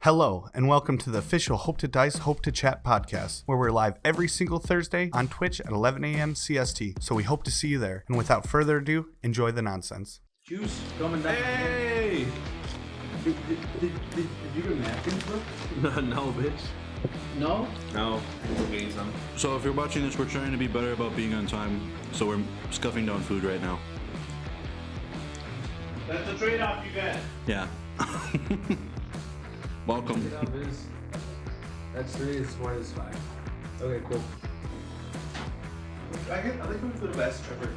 Hello, and welcome to the official Hope to Dice, Hope to Chat podcast, where we're live every single Thursday on Twitch at 11 a.m. CST. So we hope to see you there. And without further ado, enjoy the nonsense. Juice coming down. Hey! Did you get napkins, bro? No, bitch. No? No. We're getting some. So if you're watching this, we're trying to be better about being on time, so we're scuffing down food right now. That's the trade-off you get. Yeah. Welcome. That's 3 is 4 is 5. Okay, cool. I think we could have asked Trevor.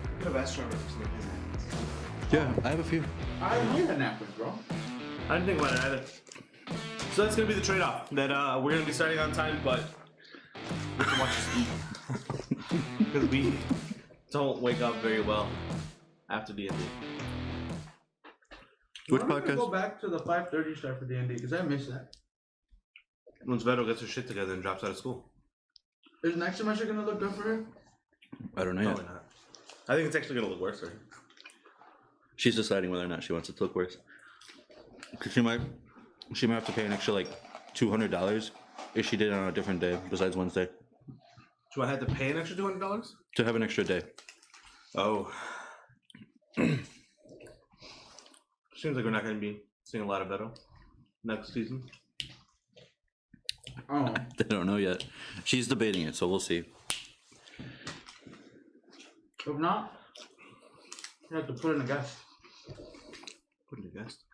We could have asked Trevor for some of his napkins. Yeah, I have a few. I know you had napkins, bro. I didn't think about it either. So that's going to be the trade-off. That we're going to be starting on time, but we can watch us eat. Because we don't wake up very well after D&D. Which I'm gonna podcast? go back to the 5:30 start for D&D because I miss that. Once Veto gets her shit together and drops out of school. Is next semester gonna look good for her? I don't know yet. Probably not. I think it's actually going to look worse for her. She's deciding whether or not she wants it to look worse. Cause she might have to pay an extra like $200 if she did it on a different day besides Wednesday Do I have to pay an extra $200? to have an extra day. Oh. Seems like we're not going to be seeing a lot of Veto next season. Oh. They don't know yet. She's debating it, so we'll see. If not, you have to put in a guest. Put in a guest.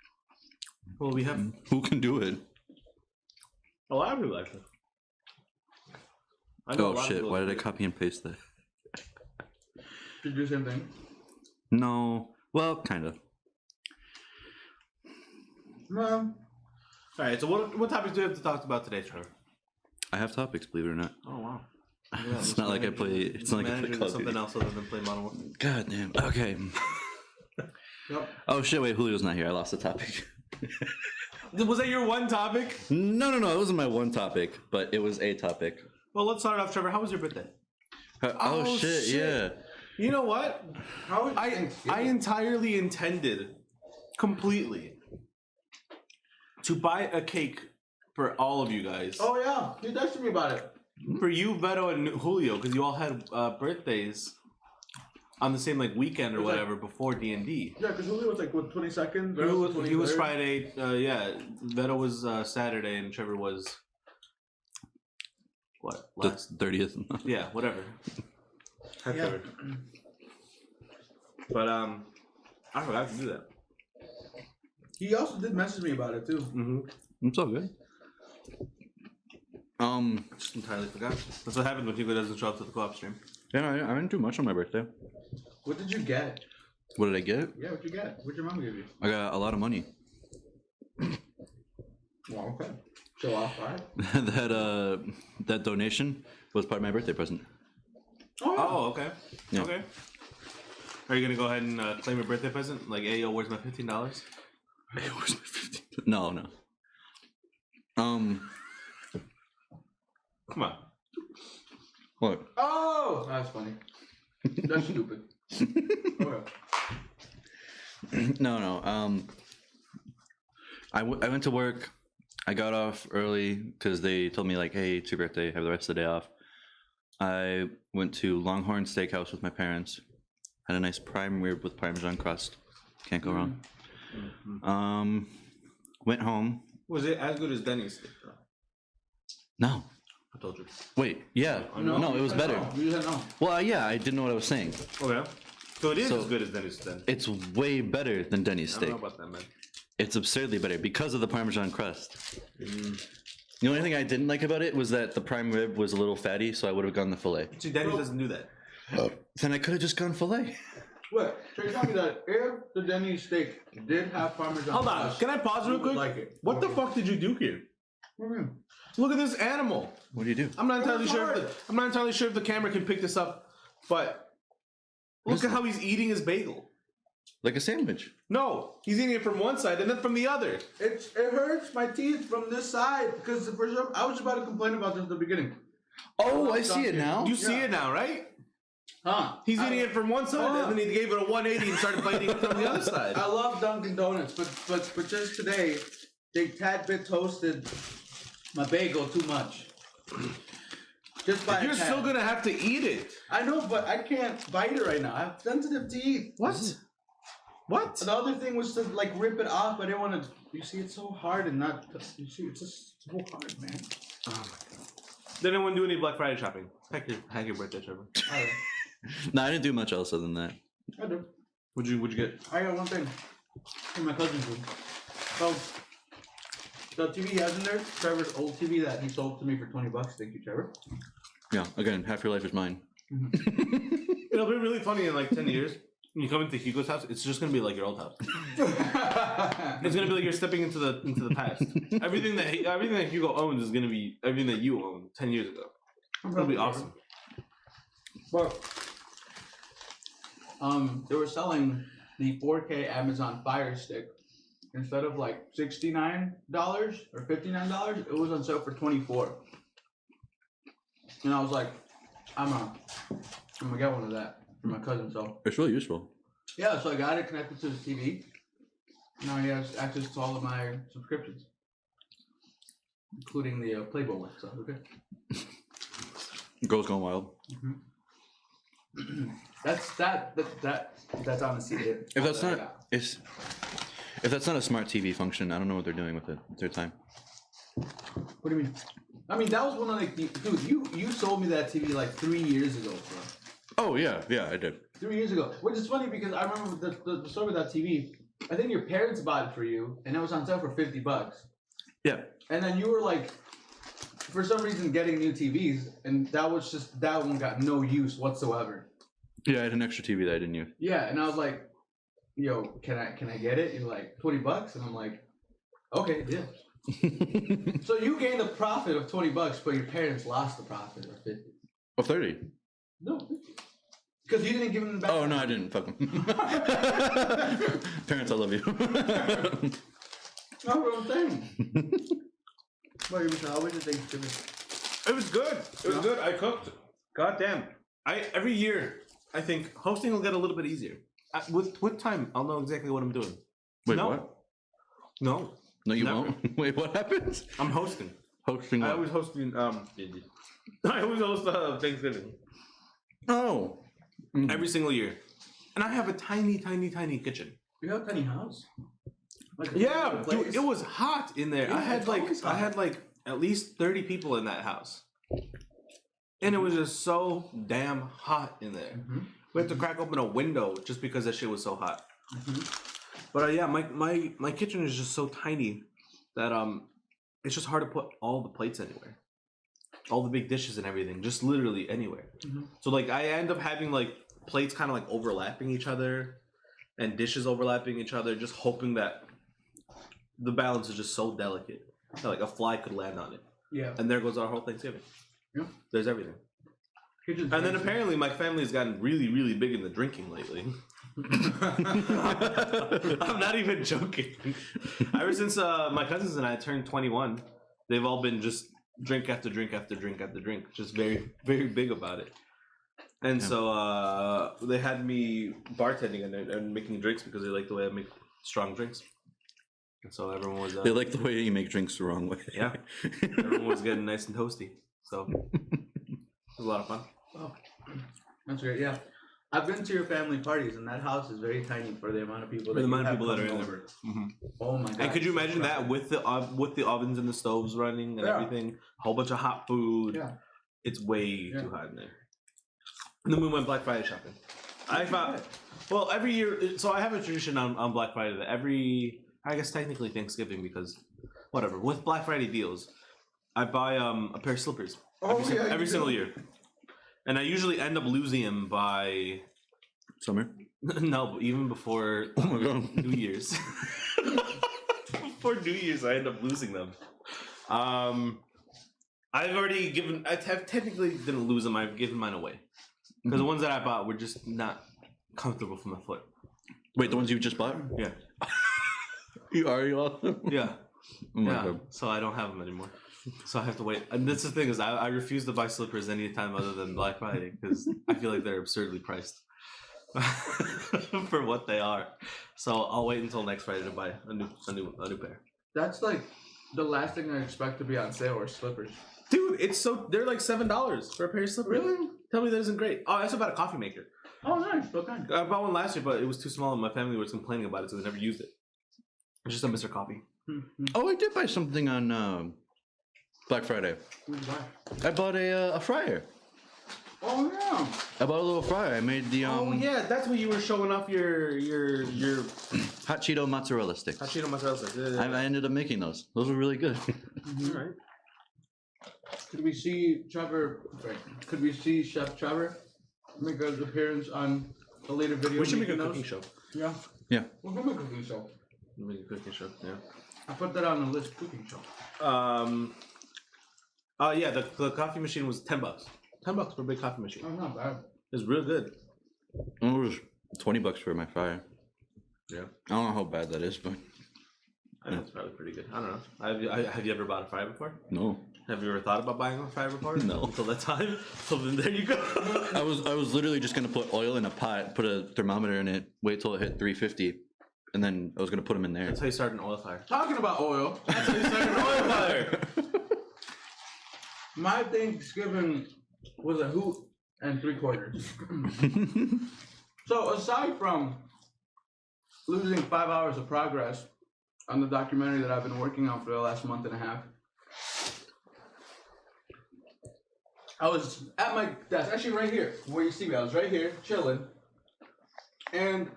Well, we have Who can do it? a lot of people actually. I know a Oh lot of shit! people Why did I actually. copy and paste that? Did you do the same thing? No. Well, kind of. No. All right. So what topics do we have to talk about today, Trevor? I have topics, believe it or not. Oh wow. It's not like I play. It's not like I play Call of something Duty. else other than play Modern Warfare. God damn. Okay. Yep. Oh shit! Wait, Julio's not here. I lost the topic. Was that your one topic? No. It wasn't my one topic, but it was a topic. Well, let's start off, Trevor. How was your birthday? Oh, shit! Yeah. You know what? How was I entirely intended, completely, to buy a cake for all of you guys. Oh yeah, you texted me about it. For you, Beto, and Julio, because you all had birthdays on the same like weekend or Was that- whatever before D&D. Yeah, because Julio was like what 22nd. He was Friday. Yeah, Beto was Saturday, and Trevor was what? The Last? 30th. Yeah, whatever. Yeah. Third. But I forgot to do that. He also did message me about it too. Mm-hmm. It's all good. Just entirely forgot. That's what happens when Hugo doesn't show up to the co-op stream. Yeah, I didn't do much on my birthday. What did you get? What did I get? Yeah, what'd you get? What'd your mom give you? I got a lot of money. Well, okay. Show off, right? that donation was part of my birthday present. Oh, okay. Yeah. Okay. Are you gonna go ahead and claim your birthday present? Like, hey, yo, where's my $15? Where's my 15? No. Come on. What? Oh, that's funny. That's stupid. Okay. No. I went to work. I got off early because they told me like, hey, it's your birthday. Have the rest of the day off. I went to Longhorn Steakhouse with my parents. Had a nice prime rib with Parmesan crust. Can't go wrong. Mm-hmm. Went home. Was it as good as Denny's steak, though? No. I told you. Wait. Yeah. No, it was better. No, you said no. Well, yeah, I didn't know what I was saying. Okay. So it is So- as good as Denny's then. It's way better than Denny's I don't steak. know about that, man. It's absurdly better because of the Parmesan crust. The only thing I didn't like about it was that the prime rib was a little fatty, so I would have gone the filet. See, Denny's doesn't do that. Then I could have just gone filet. Wait, so you're telling me that if the Denny's steak did have Parmesan Hold on. crust, Can I pause real you would quick? like it? What the fuck did you do here? What do you mean? Look at this animal. What do you do? I'm not entirely It's sure. hard. I'm not entirely sure if the camera can pick this up, but look at how he's eating his bagel. Like a sandwich. No, he's eating it from one side and then from the other. It hurts my teeth from this side because for sure I was about to complain about this at the beginning. Oh, I see it now. You see it now, right? Huh? He's eating it from one side, and then he gave it a 180 and started biting it from the other side. I love Dunkin' Donuts, but just today, they tad bit toasted my bagel too much. Just by You're still gonna have to eat it. I know, but I can't bite it right now. I have sensitive teeth. What? What? The other thing was to like rip it off. I didn't want to. You see, it's so hard and not. You see, it's just so hard, man. Oh my god. Did anyone do any Black Friday shopping? Happy birthday, Trevor. No, I didn't do much else other than that. I do. What'd you get? I got one thing in my cousin's room. So the TV he has in there, Trevor's old TV that he sold to me for $20. Thank you, Trevor. Yeah, again, half your life is mine. It'll be really funny in like 10 years. When you come into Hugo's house, it's just gonna be like your old house. It's gonna be like you're stepping into the past. Everything that Hugo owns is gonna be everything that you owned 10 years ago. It'll be awesome. But they were selling the 4K Amazon Fire Stick instead of like $69 or $59. It was on sale for $24. And I was like, I'm gonna get one of that for my cousin. So It's really useful. yeah, so I got it connected to the TV. Now he has access to all of my subscriptions, including the Playboy one. So okay. Girls Gone Wild. That's honestly it. If that's not a smart TV function, I don't know what they're doing with it. Their time. What do you mean? I mean, that was one of like, dude, you sold me that TV like 3 years ago, bro. Oh yeah, I did. 3 years ago, which is funny because I remember the story with that TV. I think your parents bought it for you, and it was on sale for $50. Yeah. And then you were like, for some reason, getting new TVs, and that one got no use whatsoever. Yeah, I had an extra TV that I didn't use. Yeah, and I was like, yo, can I get it? You're like, $20, and I'm like, okay, yeah. So you gained a profit of $20, but your parents lost the profit of $50. Oh, 30. No, because you didn't give them the back. Oh no, I didn't. Fuck them. Parents, I love you. No, wrong thing. What did you think, Jimmy? It was good. It was good. I cooked. God damn. Every year I think hosting will get a little bit easier. With time, I'll know exactly what I'm doing. Wait, no. what? No. No, you Never. won't. Wait, what happens? I'm hosting. Hosting. I What? always hosting. I always host Thanksgiving Oh. Mhm. every single year, and I have a tiny kitchen. You have a tiny house. Like a Yeah, little dude, place? it was hot in there. Yeah, I had it's like always I hot. had like at least 30 people in that house, and it was just so damn hot in there. Mhm. We had to crack open a window just because that shit was so hot. Mhm. But yeah, my kitchen is just so tiny that it's just hard to put all the plates anywhere, all the big dishes and everything, just literally anywhere. Mhm. So like I end up having like plates kind of like overlapping each other, and dishes overlapping each other, just hoping that the balance is just so delicate that like a fly could land on it, Yeah. and there goes our whole Thanksgiving. Yeah. There's everything. Kitchen's And then nice. apparently my family has gotten really big in the drinking lately. I'm not even joking. Ever since my cousins and I turned 21, they've all been just drink after drink after drink after drink, just very big about it. And so they had me bartending and making drinks because they like the way I make strong drinks. And so everyone was They like the way you make drinks the wrong way. yeah, everyone was getting nice and toasty. So it was a lot of fun. Oh, that's great. Yeah, I've been to your family parties, and that house is very tiny for the amount of people. For the you amount of have people that are coming in there. over. Mm-hmm. Oh my god! And could you imagine that with the ovens and the stoves running and Yeah. everything, a whole bunch of hot food? Yeah. It's way too hot in there. And then we went Black Friday shopping. I found, well, every year. So I have a tradition on Black Friday that I guess technically Thanksgiving, because whatever, with Black Friday deals, I buy a pair of slippers every single year, and I usually end up losing them by Summer. no, even before Oh my god. New Year's. Before New Year's, I end up losing them. I've already given. I have technically didn't lose them. I've given mine away because the ones that I bought were just not comfortable for my foot. Wait, the ones you just bought? Yeah, You already lost them? yeah, Oh my yeah. god. So I don't have them anymore. So I have to wait. And that's the thing is, I refuse to buy slippers anytime other than Black Friday because I feel like they're absurdly priced for what they are. So I'll wait until next Friday to buy a new pair. That's like the last thing I expect to be on sale are slippers. Dude, they're like $7 for a pair of slippers. Really? Tell me that isn't great. Oh, I also bought a coffee maker. Oh, nice. What kind? I bought one last year, but it was too small and my family was complaining about it, so they never used it. It's just a Mr. Coffee. Oh, I did buy something on Black Friday. What did you buy? I bought a fryer. Oh, yeah. I bought a little fryer. I made the Oh yeah, that's when you were showing off your hot Cheeto mozzarella sticks. hot Cheeto mozzarella sticks. I ended up making those. Those were really good. All right. Could we see Trevor? Sorry. Could we see Chef Trevor make an appearance on a later video? We should make a making cooking those? show. Yeah. Yeah. We'll make a cooking show. Make a cooking show. Yeah. I put that on the list. Cooking show. Oh yeah, the coffee machine was $10. $10 for a big coffee machine. Oh, not bad. It was real good. It was $20 for my fryer. Yeah. I don't know how bad that is, but I think it's probably pretty good. I don't know. Have you ever bought a fryer before? no. Have you ever thought about buying a fryer before? No. Until that time. So then there you go. I was literally just gonna put oil in a pot, put a thermometer in it, wait till it hit 350, and then I was gonna put them in there. That's how you start an oil fire. Talking about oil. That's how you start an oil fire. My Thanksgiving was a hoot and 3/4. So aside from losing 5 hours of progress on the documentary that I've been working on for the last month and a half, I was at my desk, actually right here, where you see me. I was right here, chilling, and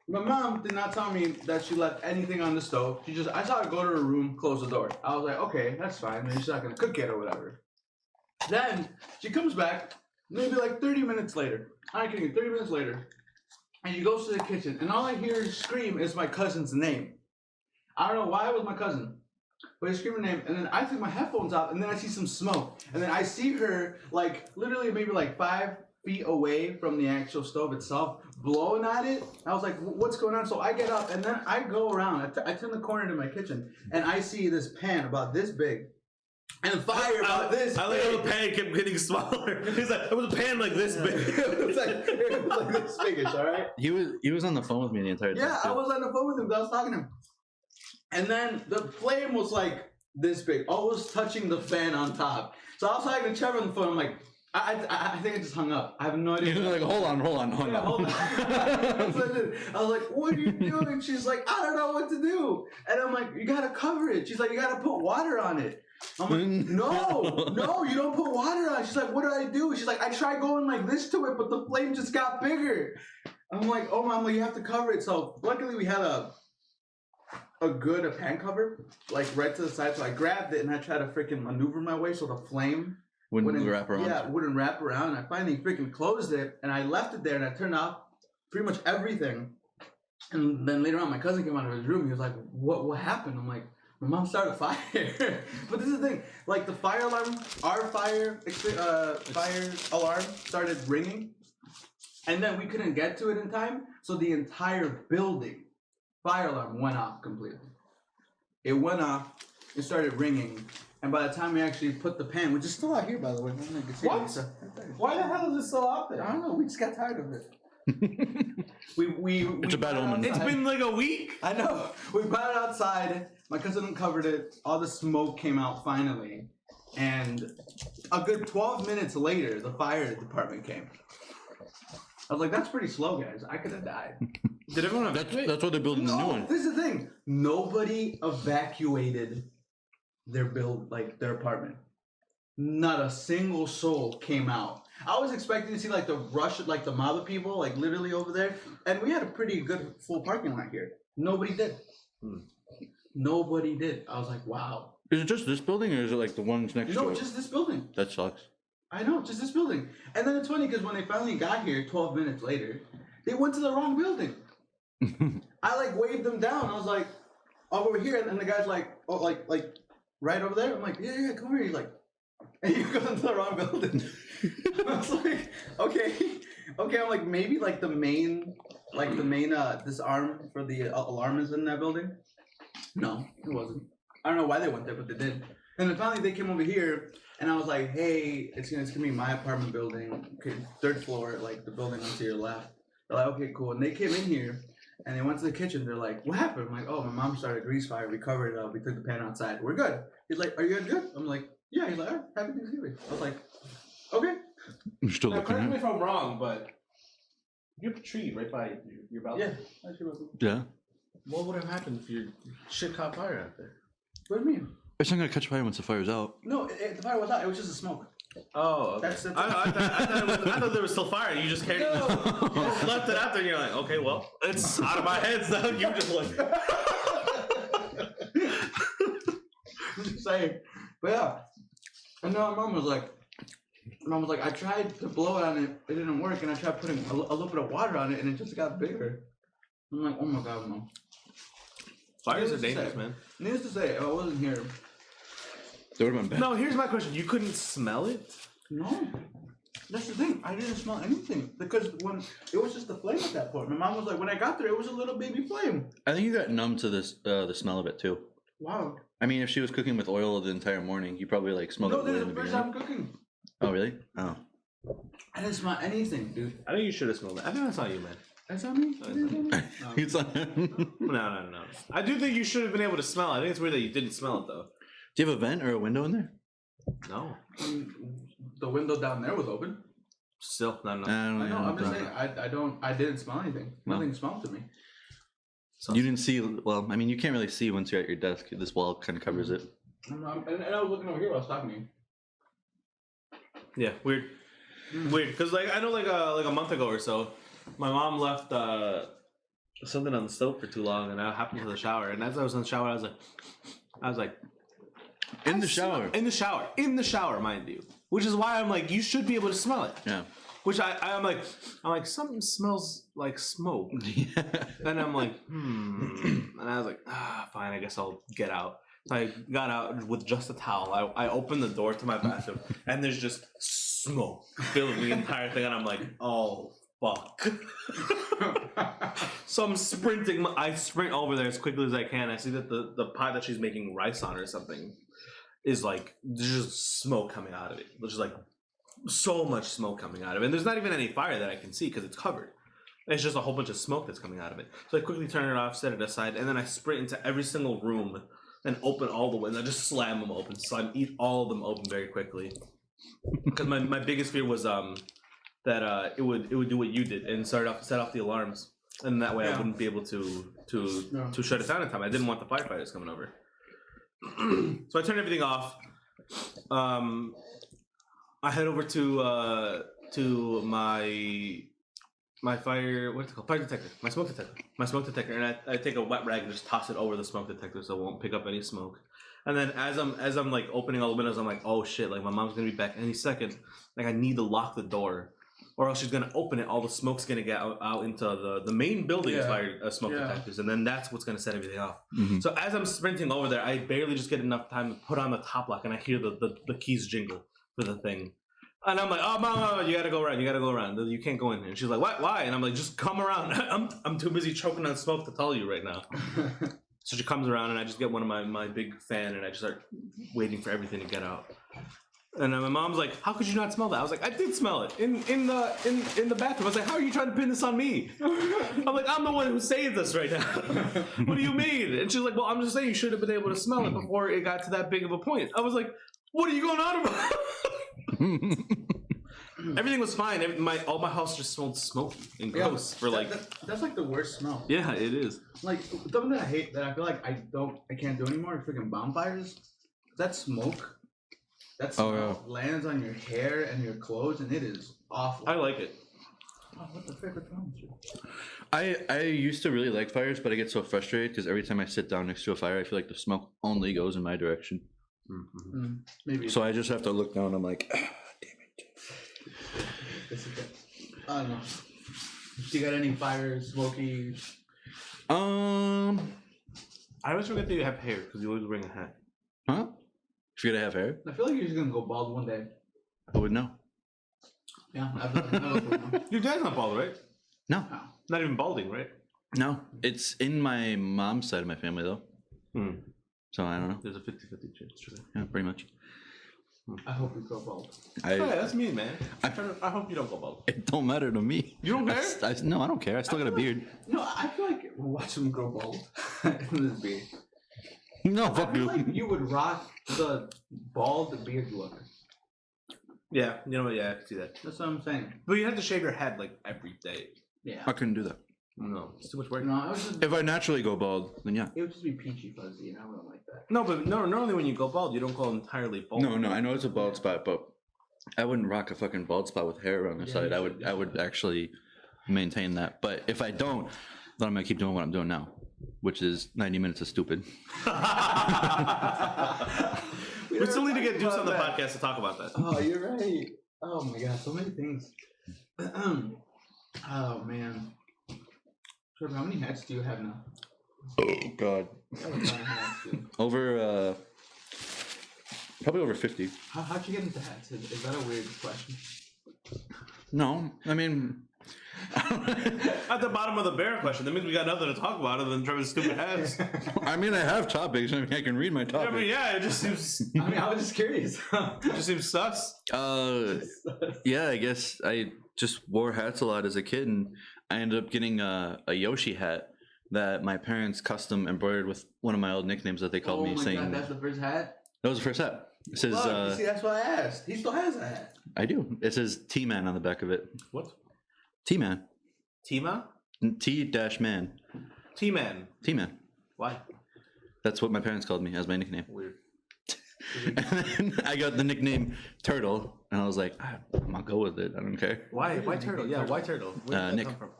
my mom did not tell me that she left anything on the stove. I saw her go to her room, close the door. I was like, okay, that's fine. She's not gonna cook it or whatever. Then she comes back, maybe like 30 minutes later. I'm kidding, 30 minutes later, and she goes to the kitchen, and all I hear scream is my cousin's name. I don't know why it was my cousin, but he screamed her name, and then I took my headphones out, and then I see some smoke, and then I see her like literally maybe like 5 feet away from the actual stove itself, blowing at it. I was like, what's going on? So I get up, and then I go around. I turn the corner to my kitchen, and I see this pan about this big, and fire about this I like big. how the pan kept getting smaller. He's like, it was a pan like this big. it was like this bigish, all right? He was on the phone with me the entire time. Yeah, I too. was on the phone with him. I was talking to him. And then the flame was like this big, almost touching the fan on top. So I was talking to Trevor on the phone. I'm like, I think I just hung up. I have no idea. He was like, hold on. Yeah, hold on. That's what I did. I was like, what are you doing? She's like, I don't know what to do. And I'm like, you gotta cover it. She's like, you gotta put water on it. I'm like, no, you don't put water on it. She's like, what do I do? She's like, I tried going like this to it, but the flame just got bigger. I'm like, oh, Mom, you have to cover it. So luckily we had a pan cover, like right to the side. So I grabbed it and I tried to freaking maneuver my way so the flame Wouldn't wrap around. Yeah, it wouldn't wrap around. I finally freaking closed it and I left it there and I turned off pretty much everything. And then later on, my cousin came out of his room. He was like, "What happened?" I'm like, "My mom started a fire." But this is the thing: like the fire alarm, our fire alarm started ringing, and then we couldn't get to it in time, so the entire building fire alarm went off completely. It went off. It started ringing. And by the time we actually put the pan, which is still out here, by the way. What? Why the hell is it still out there? I don't know. We just got tired of it. It's a bad omen. It's been like a week. I know. We brought it outside. My cousin uncovered it. All the smoke came out finally. And a good 12 minutes later, the fire department came. I was like, that's pretty slow, guys. I could have died. Did everyone evacuate? That's why they're building the new one. This is the thing. Nobody evacuated their apartment. Not a single soul came out. I was expecting to see like the rush, like the mob of people, like literally over there. And we had a pretty good full parking lot here. Nobody did. Nobody did. I was like, wow. Is it just this building, or is it like the ones next to No, it? just this building. That sucks. I know, just this building. And then it's funny because when they finally got here 12 minutes later, they went to the wrong building. I like waved them down. I was like, over here. And the guy's like, oh, like right over there. I'm like, yeah, come here. He's like, and you go into the wrong building. I was like, okay. I'm like, maybe like the main disarm for the alarm is in that building. No, it wasn't. I don't know why they went there, but they did. And then finally they came over here, and I was like, hey, it's gonna be my apartment building, okay, 3rd floor, like the building on to your left. They're like, okay, cool. And they came in here, And they went to the kitchen. They're like, "What happened?" I'm like, "Oh, my mom started a grease fire. We covered it up. We took the pan outside. We're good." He's like, "Are you guys good?" I'm like, "Yeah." He's like, "All right, happy Thanksgiving." I was like, "Okay." You're still Now, looking correct me at if I'm wrong, but you have a tree right by your balcony. Yeah. Actually, Yeah. What would have happened if your shit caught fire out there? what do you mean? It's not gonna catch fire once the fire's out. No, the fire was out. It was just a smoke. Oh, okay. That's- I thought there was still fire. You just carried it. You just left it out there and you're like, okay, well, it's out of my hands now. You just like. I'm just saying. But yeah. And then my mom was like, I tried to blow it on it. It didn't work. And I tried putting a little bit of water on it and it just got bigger. I'm like, oh my God, Mom. Fires are dangerous, man. Needless to say, I wasn't here. That would have been bad. No, here's my question. You couldn't smell it? No. That's the thing. I didn't smell anything. Because when it was just the flame at that point. My mom was like, when I got there, it was a little baby flame. I think you got numb to this the smell of it too. Wow. I mean, if she was cooking with oil the entire morning, you probably like smelled No, it this way is in the the first beginning. time cooking. Oh, really? Oh. I didn't smell anything, dude. I think you should have smelled it. I think that's not you, man. That's on me? It's like, do No. I do think you should have been able to smell it. I think it's weird that you didn't smell it, though. you have a vent or a window in there? No. The window down there was open. Still, not enough. I know, I'm just saying, I didn't smell anything. No. Nothing smelled to me. You didn't see, well, I mean, you can't really see once you're at your desk. This wall kind of covers it. And I was looking over here while I was talking to you. Yeah, weird. Weird, because like I know like a month ago or so, my mom left something on the stove for too long, and I happened to the shower. And as I was in the shower, I was like, In the shower. in the shower, mind you. Which is why I'm like, you should be able to smell it. Yeah. Which I'm like something smells like smoke, and I'm like, and I was like, fine, I guess I'll get out. So I got out with just a towel. I opened the door to my bathroom, and there's just smoke filling the entire thing, and I'm like, oh fuck. So I'm sprinting. I sprint over there as quickly as I can. I see that the pot that she's making rice on or something is like there's just smoke coming out of it. There's just like so much smoke coming out of it, and there's not even any fire that I can see because it's covered. It's just a whole bunch of smoke that's coming out of it. So I quickly turn it off, set it aside, and then I sprint into every single room and open all the windows. I just slam them open, so I eat all of them open very quickly. Because my biggest fear was that it would do what you did and set off the alarms, and that way I wouldn't be able to shut it down in time. I didn't want the firefighters coming over. So I turned everything off. I head over to my fire detector, my smoke detector, and I take a wet rag and just toss it over the smoke detector so it won't pick up any smoke. And then as I'm like opening all the windows, I'm like, oh shit, like my mom's gonna be back any second. Like I need to lock the door, or else she's gonna open it. All the smoke's gonna get out into the main building's fire smoke detectors, and then that's what's gonna set everything off. Mm-hmm. So as I'm sprinting over there, I barely just get enough time to put on the top lock, and I hear the keys jingle for the thing. And I'm like, oh, mom, you gotta go around. You can't go in here. And she's like, what? Why? And I'm like, just come around. I'm too busy choking on smoke to tell you right now. So she comes around, and I just get one of my big fan, and I just start waiting for everything to get out. And my mom's like, how could you not smell that? I was like, I did smell it in the bathroom. I was like, how are you trying to pin this on me? I'm like, I'm the one who saved this right now. What do you mean? And she's like, well, I'm just saying you should have been able to smell it before it got to that big of a point. I was like, what are you going on about? Everything was fine. All my house just smelled smoky and gross for like. That's like the worst smell. Yeah, it is. Like something that I hate that I feel like I can't do anymore. Is freaking bonfires. That smoke. That smell lands on your hair and your clothes, and it is awful. I like it. Oh, what the frick is wrong with you? I used to really like fires, but I get so frustrated because every time I sit down next to a fire, I feel like the smoke only goes in my direction. Mm-hmm. Maybe. So I just have to look down. I'm like, damn it. I don't know. Do you got any fires, smoky? I always forget that you have hair because you always wearing a hat. Huh? If you're gonna have hair, I feel like you're just gonna go bald one day. I would know. Yeah, I know. Your dad's not bald, right? No, Not even balding, right? no. It's in my mom's side of my family though. So I don't know. There's a 50-50 chance, sure. Yeah, pretty much. I hope you go bald. Yeah, that's me, man. I hope you don't go bald. It don't matter to me. You don't care? No, I don't care. I still got a beard. No, I feel like We'll watch him grow bald in this beard. No, I fuck feel you. like you would rock the bald beard look. Yeah, you know what? Yeah, I can see that. That's what I'm saying. But you have to shave your head like every day. Yeah. I couldn't do that. No, it's too much work. No, it was just, If I naturally go bald, then yeah. it would just be peachy fuzzy, and I wouldn't like that. No, but normally when you go bald, you don't go entirely bald. No, I know it's a bald spot, but I wouldn't rock a fucking bald spot with hair around the Yeah, side. you I should- would actually maintain that. But if I don't, then I'm gonna keep doing what I'm doing now, which is 90 minutes of stupid. We still need to get Deuce on the that. podcast to talk about that. Oh, you're right. Oh my god, so many things. Oh man. Trevor, how many hats do you have now? Oh God. You have a ton of hats, dude. Over probably over 50. How'd you get into hats? Is that a weird question? No, I mean At the bottom of the bear question, that means we got nothing to talk about other than Trevor's stupid hats. I mean I have topics. I mean I can read my I topics. mean, yeah, it just seems I was just curious. it just seems sus. Yeah, I guess I just wore hats a lot as a kid, and I ended up getting a Yoshi hat that my parents custom embroidered with one of my old nicknames that they called me, my saying god, that's the first hat? that was the first hat. It says Look, you see, that's why I asked. He still has a hat. I do. It says T-Man on the back of it. What? T-Man. Tima? T-Man. T-Man. T-Man. Why? That's what my parents called me as my nickname. Weird. And then I got the nickname Turtle, and I was like, I'm gonna go with it. I don't care. Why? Why turtle? Yeah, why turtle? Where did that Nick. come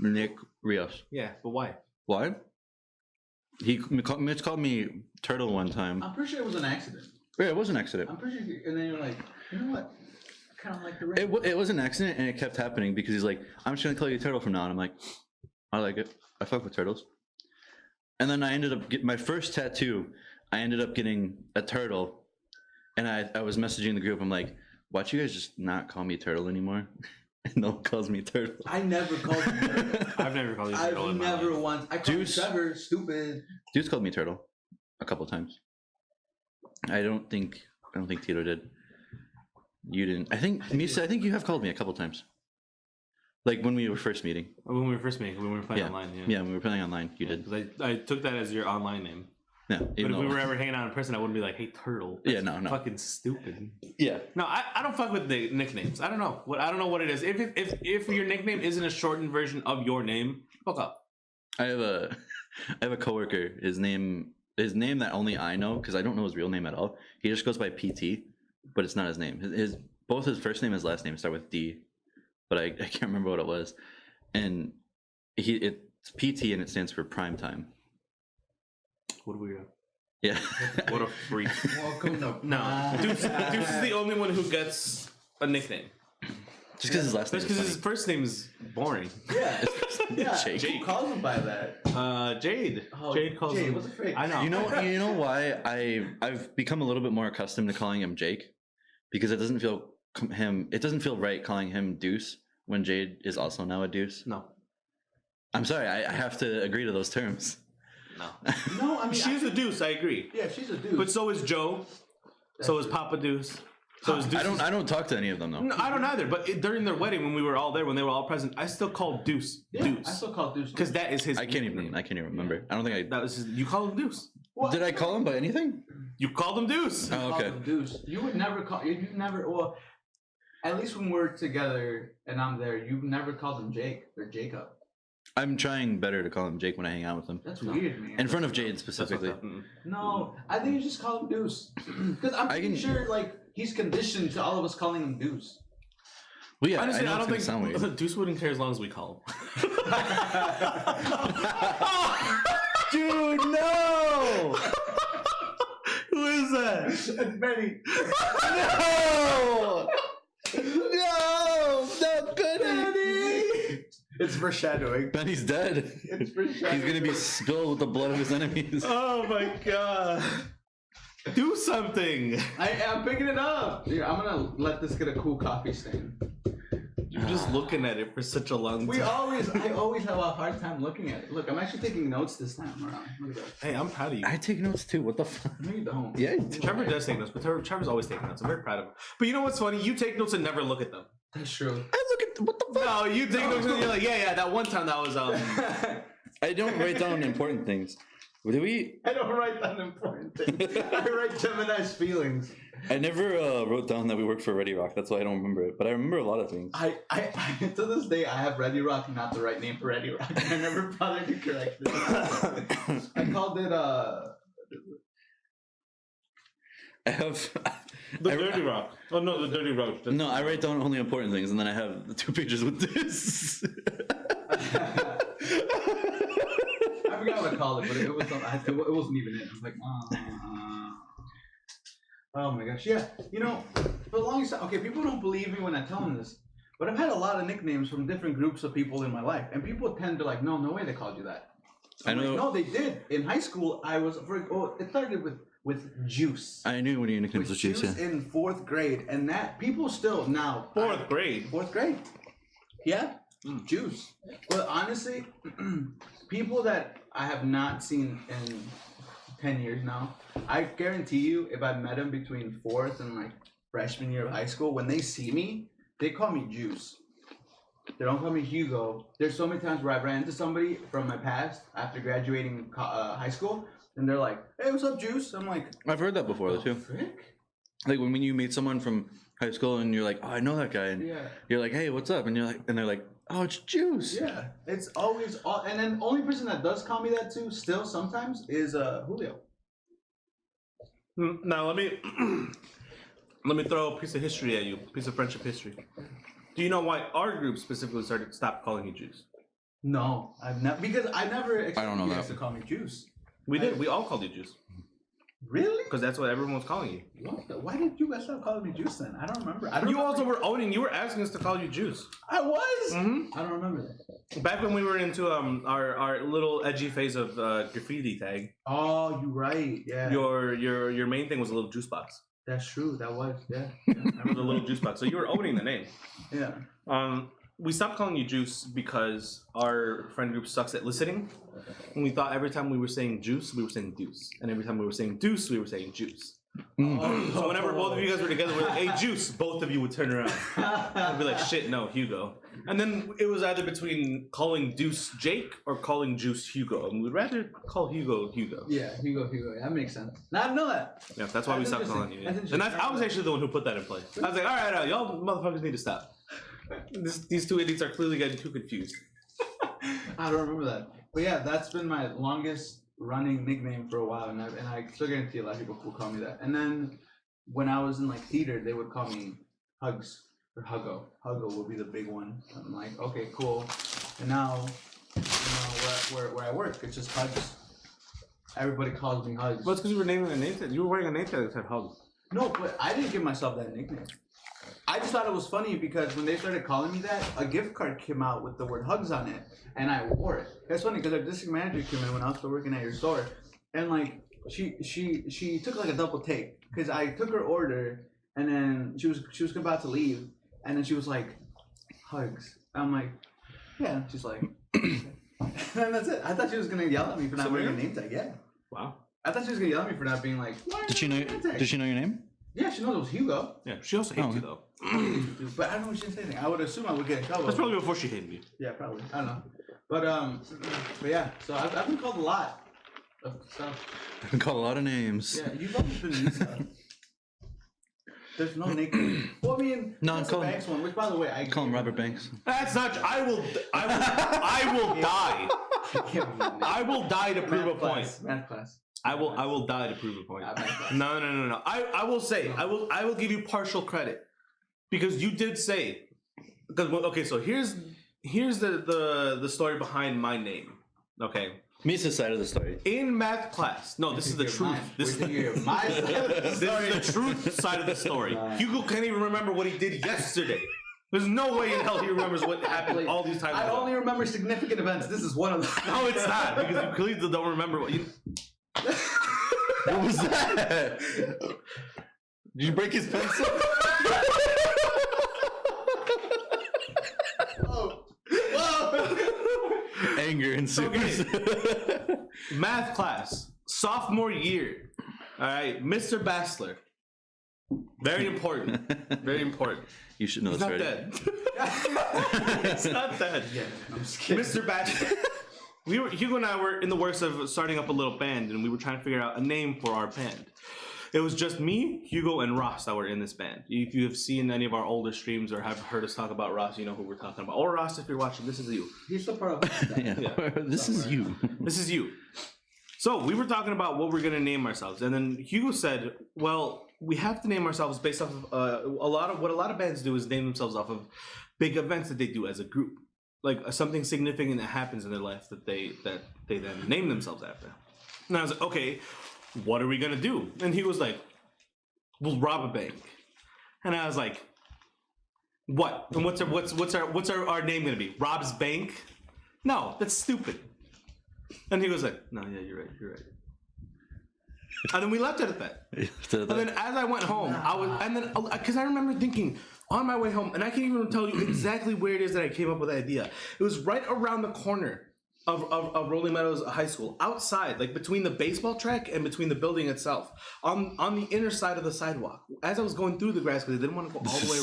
from? Nick Rios. Yeah, but why? Why? Mitch called me Turtle one time. I'm pretty sure it was an accident. Yeah, it was an accident. I'm pretty sure, and then you're like, you know what? I kind of like the ring. It was an accident, and it kept happening because he's like, I'm just gonna call you Turtle from now on. I'm like, I like it. I fuck with turtles. And then I ended up getting my first tattoo. I ended up getting a turtle, and I was messaging the group. I'm like, why don't you guys just not call me Turtle anymore? And no one calls me Turtle. I never called you Turtle. I've never called you turtle I've in my never life. once. I called you Juice. Trevor, stupid. Dude's called me Turtle a couple times. I don't think Tito did. You didn't. I think Misa. I think you have called me a couple times. Like when we were first meeting. When we were first meeting, when we were playing Yeah. online, yeah. Yeah, when we were playing online, you did. Because I took that as your online name. Yeah. But even if we though- were ever hanging out in person, I wouldn't be like, "Hey, turtle." Yeah, That's no. Fucking stupid. Yeah. No, I don't fuck with the nicknames. I don't know what it is. If your nickname isn't a shortened version of your name, fuck up. I have a coworker. His name that only I know, because I don't know his real name at all. He just goes by PT, but it's not his name. Both his first name and his last name start with D, but I can't remember what it was. And it's PT, and it stands for prime time. What a weirdo. Yeah. What a freak. Welcome to No, Deuce is the only one who gets a nickname. Just because his last name That's is because funny. his first name is boring. Yeah. Yeah. Jake. Who calls him by that? Jade. Oh, Jade calls Jade, him. what the frick? I know. You know why I've become a little bit more accustomed to calling him Jake, because it doesn't feel right calling him Deuce when Jade is also now a Deuce. No. I'm sorry, I have to agree to those terms. No. No, I mean She's a Deuce. I agree. Yeah, she's a dude. But so is Joe. So is Papa Deuce. So is Deuce. I don't talk to any of them though. No, I don't either. But during their wedding, when we were all there, when they were all present, I still called Deuce yeah, Deuce I still call Deuce. because that is his. I can't nickname. even remember. I don't think That was his, you called him Deuce. What? did I call him by anything? You called him Deuce. Oh, Call okay. him Deuce. You would never call. You never. Well, at least when we're together and I'm there, you've never called him Jake or Jacob. I'm trying better to call him Jake when I hang out with him. That's weird, man. In front of Jade That's specifically. fucked up. Mm. No, I think you just call him Deuce. Because I'm pretty sure, like, he's conditioned to all of us calling him Deuce. Well, yeah, Honestly, I I know don't it's gonna sound weird. think Deuce wouldn't care as long as we call him. Dude, no! Who is that? It's Benny. No! No! No, Benny! It's foreshadowing. Benny's dead. It's foreshadowing. He's gonna be spilled with the blood of his enemies. Oh my god! Do something. I'm picking it up. Dude, I'm gonna let this get a cool coffee stain. You're just looking at it for such a long time. I always have a hard time looking at it. Look, I'm actually taking notes this time around. Look at that. Hey, I'm proud of you. I take notes too. What the fuck? No, you don't. Yeah. Trevor does take notes, but Trevor's always taking notes. I'm very proud of him. But you know what's funny? You take notes and never look at them. That's true. I look at what the fuck? No, you take notes and you're like, yeah, that one time that was I don't write down important things. Do we? I don't write down important things. I write Gemini's feelings. I never wrote down that we worked for Ready Rock. That's why I don't remember it. But I remember a lot of things. I to this day I have Ready Rock, not the right name for Ready Rock. I never bothered to correct it. I called it The Dirty Rock. Oh no, the Dirty Roach. No, I write down only important things, and then I have the 2 pages with this. I forgot what I called it, but it wasn't even it. I was like, oh my gosh, yeah. You know, for the longest time, okay, people don't believe me when I tell them this, but I've had a lot of nicknames from different groups of people in my life, and people tend to like, no way they called you that. I'm like, no, they did. In high school, it started with Juice. I knew when your nicknames was Juice. Yeah. In 4th grade, and that people still now. 4th grade. 4th grade. Yeah, Juice. But honestly, people that I have not seen in 10 years now, I guarantee you, if I met them between 4th and like freshman year of high school, when they see me, they call me Juice. They don't call me Hugo. There's so many times where I ran into somebody from my past after graduating high school, and they're like, "Hey, what's up, Juice?" I'm like, I've heard that before, too. Frick? Like when you meet someone from high school and you're like, "Oh, I know that guy," and you're like, "Hey, what's up?" And they're like, "Oh, it's Juice." Yeah, it's always and then the only person that does call me that too, still sometimes, is Julio. Now let me throw a piece of history at you, a piece of friendship history. Do you know why our group specifically stopped calling you Juice? No, I've never, because I never expected you guys to call me Juice. We did. We all called you Juice. Really? Because that's what everyone was calling you. Why did you guys stop calling me Juice then? I don't remember. You also were owning. You were asking us to call you Juice. I was. Mm-hmm. I don't remember that. Back when we were into our little edgy phase of graffiti tag. Oh, you're right. Yeah. Your main thing was a little juice box. That's true. That was, yeah. Remember the little juice box? So you were owning the name. Yeah. We stopped calling you Juice because our friend group sucks at listening. And we thought every time we were saying juice, we were saying deuce. And every time we were saying deuce, we were saying juice. So whenever both of you guys were together, we're like, "Hey, Juice," both of you would turn around. I'd be like, "Shit, no, Hugo." And then it was either between calling Deuce Jake or calling Juice Hugo. And we'd rather call Hugo Hugo. Yeah, Hugo. That makes sense. Now I know that. Yeah, that's why we stopped calling you. Yeah. And I was actually the one who put that in place. I was like, all right, y'all motherfuckers need to stop. These two idiots are clearly getting too confused. I don't remember that. But yeah, that's been my longest running nickname for a while, and I still guarantee a lot of people will call me that. And then when I was in like theater, they would call me Hugs or Huggo. Huggo would be the big one. I'm like, okay, cool. And now, where I work, it's just Hugs. Everybody calls me Hugs. Well, it's because you were naming a name tag. You were wearing a name tag that said Hug. No, but I didn't give myself that nickname. I just thought it was funny because when they started calling me that, a gift card came out with the word Hugs on it, and I wore it. That's funny because our district manager came in when I was still working at your store, and like she took like a double take because I took her order, and then she was about to leave, and then she was like, "Hugs." I'm like, "Yeah." And she's like, and that's it. I thought she was gonna yell at me for not wearing a name tag. Yeah. Wow. I thought she was gonna yell at me for not being like. Did she know your name? Yeah, she knows it was Hugo. Yeah, she also hates you though. But I don't know if she didn't say anything. I would assume I would get in trouble. That's probably before she hated you. Yeah, probably. I don't know. But yeah. So I've been called a lot of stuff. I've been called a lot of names. Yeah, you've always been used to. There's no nickname. Well, I mean, no, that's the Banks one. Which, by the way, I call him Robert Banks. That's not. I will die. I will die to prove a point. Math class. I will die to prove a point. No. I will say, I will give you partial credit because you did say, because okay, so here's the story behind my name. Okay. Misa's side of the story. In math class. No, this is the truth. This is the truth side of the story. Hugo can't even remember what he did yesterday. There's no way in hell he remembers what happened all these times. I only remember significant events. This is one of them. No, it's not, because you clearly don't remember what you... What was that? Did you break his pencil? Whoa. Anger ensues. Okay. Math class, sophomore year. All right, Mr. Bassler. Very important. Very important. You should know this already. He's not dead. It's not dead. Yeah, I'm just kidding. Mr. Bassler. Hugo and I were in the works of starting up a little band, and we were trying to figure out a name for our band. It was just me, Hugo, and Ross that were in this band. If you have seen any of our older streams or have heard us talk about Ross, you know who we're talking about. Or Ross, if you're watching, this is you. He's still part of that. Yeah. This is you. This is you. So we were talking about what we're gonna name ourselves, and then Hugo said, "Well, we have to name ourselves based off of a lot of bands do is name themselves off of big events that they do as a group, like something significant that happens in their life that they then name themselves after." And I was like, "Okay, what are we gonna do?" And he was like, "We'll rob a bank." And I was like, "What? And what's our name gonna be? Rob's Bank? No, that's stupid." And he was like, "No, yeah, you're right." And then we left it at that. And then as I went home, because I remember thinking on my way home, and I can't even tell you exactly where it is that I came up with the idea. It was right around the corner of Rolling Meadows High School, outside, like between the baseball track and between the building itself, on the inner side of the sidewalk. As I was going through the grass, because I didn't want to go all the way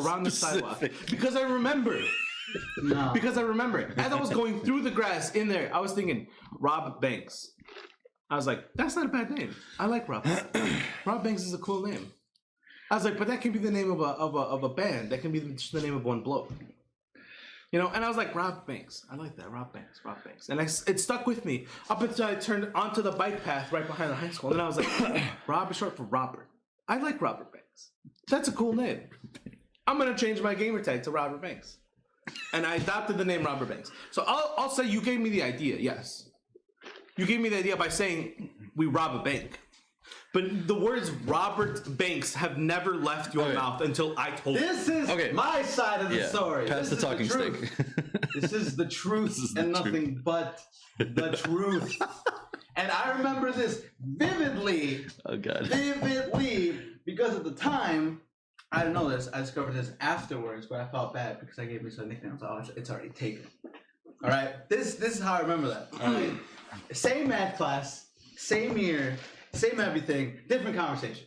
around the sidewalk, because I remember. No. Because I remember it. As I was going through the grass in there, I was thinking, Rob Banks. I was like, that's not a bad name. I like Rob. Rob Banks is a cool name. I was like, but that can be the name of a band. That can be just the name of one bloke. You know, and I was like, Rob Banks. I like that. Rob Banks. And it stuck with me up until I turned onto the bike path right behind the high school. And then I was like, Rob is short for Robert. I like Robert Banks. That's a cool name. I'm going to change my gamer tag to Robert Banks. And I adopted the name Robert Banks. So I'll say you gave me the idea, yes. You gave me the idea by saying we rob a bank. But the words Robert Banks have never left your mouth until I told you. This is my side of the story. Pass the talking stick. This is the truth and nothing but the truth. And I remember this vividly. Oh, God. Vividly. Because at the time, I didn't know this. I discovered this afterwards, but I felt bad because I gave myself a nickname. So it's already taken. All right? This is how I remember that. All right? Same math class, same year, same everything, different conversation.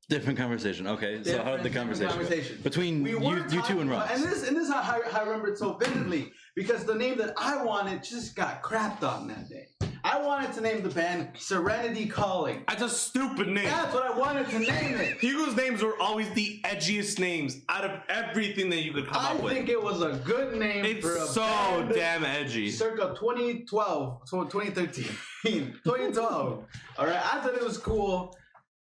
Different conversation. Okay, so how did the conversation go? Between you two and Ross? And this is how I remember it so vividly, because the name that I wanted just got crapped on that day. I wanted to name the band Serenity Calling. That's a stupid name. That's what I wanted to name it. Hugo's names were always the edgiest names out of everthing that you could come up with. I think it was a good name for a so band damn edgy. Circa 2012, so 2013, 2012. All right, I thought it was cool.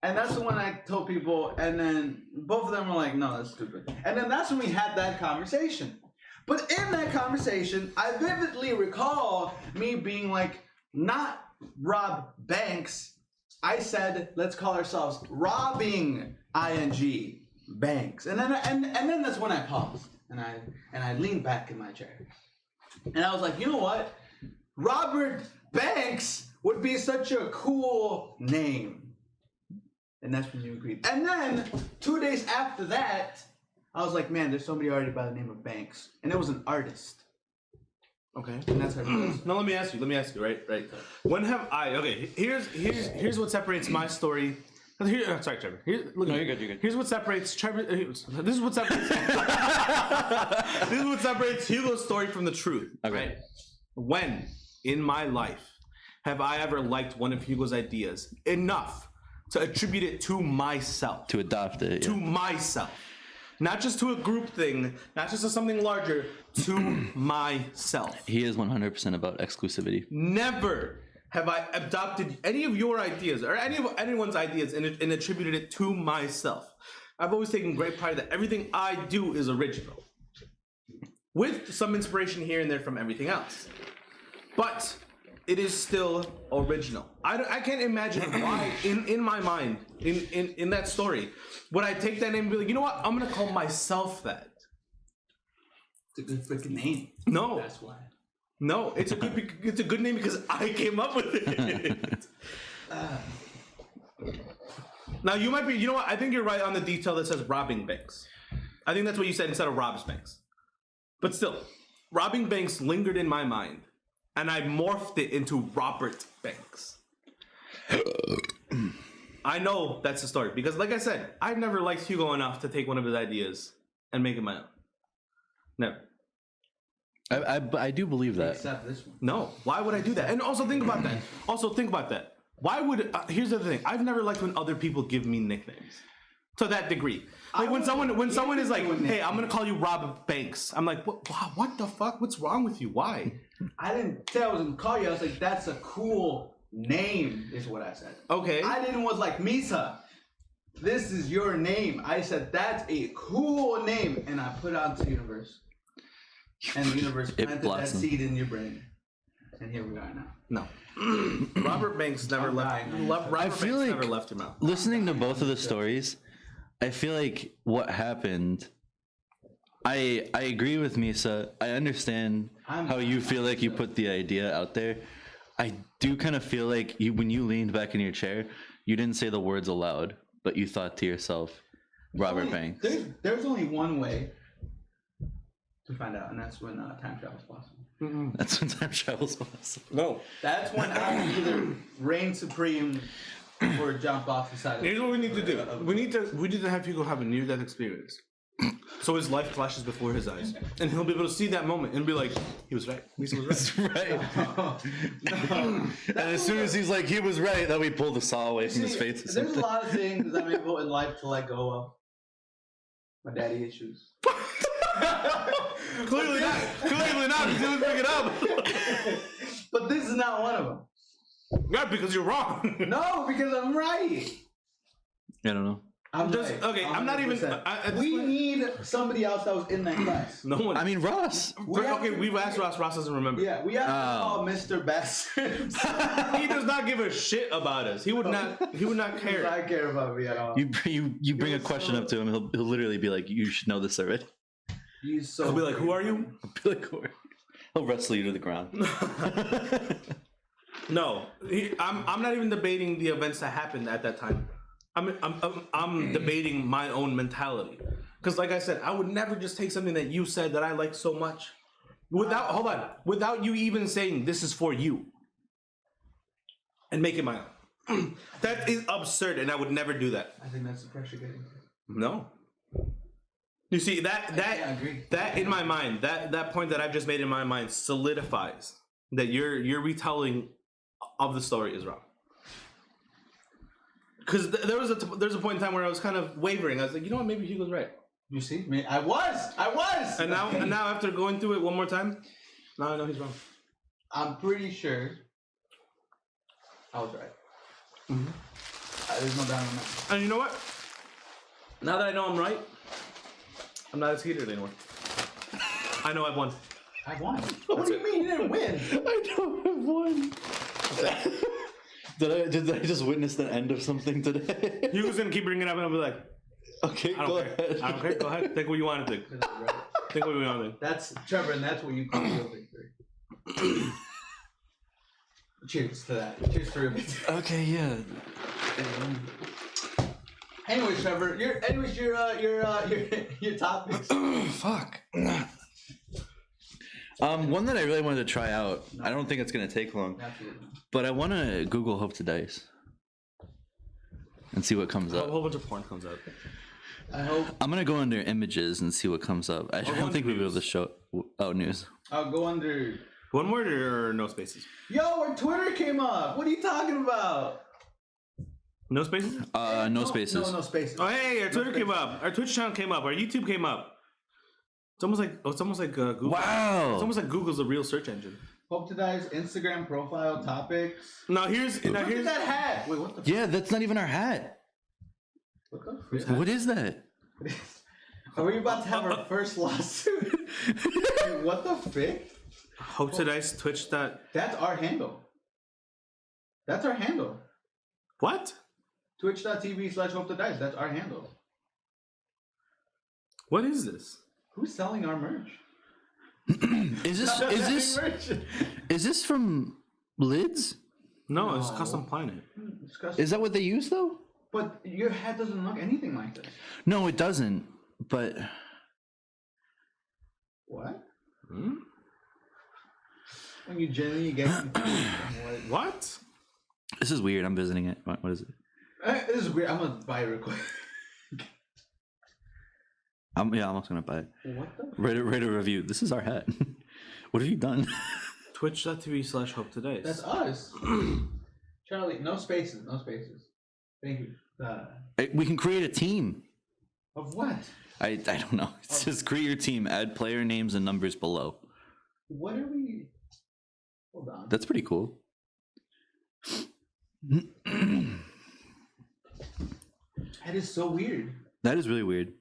And that's when I told people, and then both of them were like, no, that's stupid. And then that's when we had that conversation. But in that conversation, I vividly recall me being like, not Rob Banks. I said, let's call ourselves Robbing ING Banks. And then that's when I paused and I leaned back in my chair. And I was like, you know what? Robert Banks would be such a cool name. And that's when you agreed. And then 2 days after that, I was like, man, there's somebody already by the name of Banks. And it was an artist. Okay. And that's how it was. Now let me ask you, right? When have I here's what separates my story. Sorry, Trevor. You're good. Here's what separates Trevor. This is what separates this is what separates Hugo's story from the truth. Okay. Right? When in my life have I ever liked one of Hugo's ideas enough to attribute it to myself? To adopt it. To myself. Not just to a group thing, not just to something larger, to myself. He is 100% about exclusivity. Never have I adopted any of your ideas or anyone's ideas and attributed it to myself. I've always taken great pride that everything I do is original, with some inspiration here and there from everything else. But it is still original. I can't imagine why, in my mind, in that story, would I take that name and be like, you know what? I'm gonna call myself that. It's a good freaking name. No, that's why. No, it's a good name because I came up with it. Now you might be. You know what? I think you're right on the detail that says robbing banks. I think that's what you said instead of robs banks. But still, robbing banks lingered in my mind. And I morphed it into Robert Banks. I know that's the story. Because like I said, I've never liked Hugo enough to take one of his ideas and make it my own. Never. I do believe that. Except this one. No. Why would I do that? And also think about that. Why would here's the other thing. I've never liked when other people give me nicknames to that degree. Like when someone is like, "Hey, I'm gonna call you Rob Banks," I'm like, "What the fuck? What's wrong with you? Why?" I didn't say I was gonna call you. I was like, "That's a cool name," is what I said. Okay. I didn't was like, "Misa, this is your name." I said, "That's a cool name," and I put it out to the universe, and the universe planted that seed in your brain, and here we are now. No. Robert Banks never left. I feel like never left your mouth. Listening to both of the stories, I feel like what happened. I agree with Misa. I understand how you feel like you put the idea out there. I do kind of feel like when you leaned back in your chair, you didn't say the words aloud, but you thought to yourself, Robert Banks. There's only one way to find out, and that's when time travel is possible. That's when time travel is possible. No. That's when I either reign supreme or jump off the side. Here's what we need to do. We need to have Hugo have a near-death experience, so his life flashes before his eyes, and he'll be able to see that moment and be like, "He was right. Lisa was right." Right. And as soon as he's like, "He was right," then we pull the saw away from his face. There's a lot of things I'm able in life to let go of. My daddy issues. Clearly not, because he was bring it up. But this is not one of them. Yeah, because you're wrong. No, because I'm right. I don't know. I'm Just, right. okay, I'm not even. We need somebody else that was in that class. No one. I mean, Ross. We've asked Ross. Ross doesn't remember. Yeah, we have to call Mr. Bastard. He does not give a shit about us. He would not He does care. not care about me at all. You bring a question up to him, he'll literally be like, "You should know this already." He's so. He'll be like, "Who are you?" He'll be like, he'll wrestle you to the ground. No, I'm not even debating the events that happened at that time. I'm debating my own mentality, because like I said, I would never just take something that you said that I like so much without you even saying this is for you and make it my own. That is absurd, and I would never do that. I think that's the pressure getting. No. You see that in my mind, that point that I've just made in my mind solidifies that your retelling of the story is wrong. Because there's a point in time where I was kind of wavering. I was like, you know what, maybe Hugo's right. You see, I was. And now after going through it one more time, now I know he's wrong. I'm pretty sure I was right. Mm-hmm. There's no doubt on that. And you know what? Now that I know I'm right, I'm not as heated anymore. I know I've won. I won. What do you mean you didn't win? I know I've won. Did I just witness the end of something today? Hugo's gonna keep bringing it up, and I'll be like, okay, go ahead. I don't care. Go ahead. Think what you want to think. Think what you want to think. That's Trevor, and that's what you call real victory. Cheers to that. Cheers to real victory. Okay, yeah. Anyways, Trevor, your topics. Fuck. One that I really wanted to try out. I don't think it's gonna take long, but I want to Google Hope to Dice and see what comes up. A whole bunch of porn comes out. I hope. I'm gonna go under images and see what comes up. I don't think we'll be able to show. Oh, news. I'll go under. One word or no spaces? Yo, our Twitter came up. What are you talking about? No spaces? No spaces. No spaces. Oh, hey, our Twitter came up. Our Twitch channel came up. Our YouTube came up. It's almost like Google. Wow. It's almost like Google's a real search engine. Hope to Die's Instagram profile topics. Now here's Look at that hat. Wait, what the? Yeah, that's not even our hat. What the frick? What is that? Are we about to have our first lawsuit? Wait, what the frick? Hope to Dice Twitch. That's our handle. That's our handle. What? Twitch.tv/Hope to Dice. That's our handle. What is this? Who's selling our merch? Is this from Lids? No, it's Custom Planet. Is that what they use though? But your hat doesn't look anything like this. No, it doesn't. But What? Hmm? When you genuinely get What? this is weird. I'm visiting it. What is it? This is weird. I'm gonna buy it real quick. I'm also gonna buy it. What the? Rate a review. This is our hat. What have you done? Twitch.tv/HopeToDice. That's us. Charlie, no spaces. Thank you. We can create a team. Of what? I don't know. It says create your team. Add player names and numbers below. What are we? Hold on. That's pretty cool. That is so weird. That is really weird.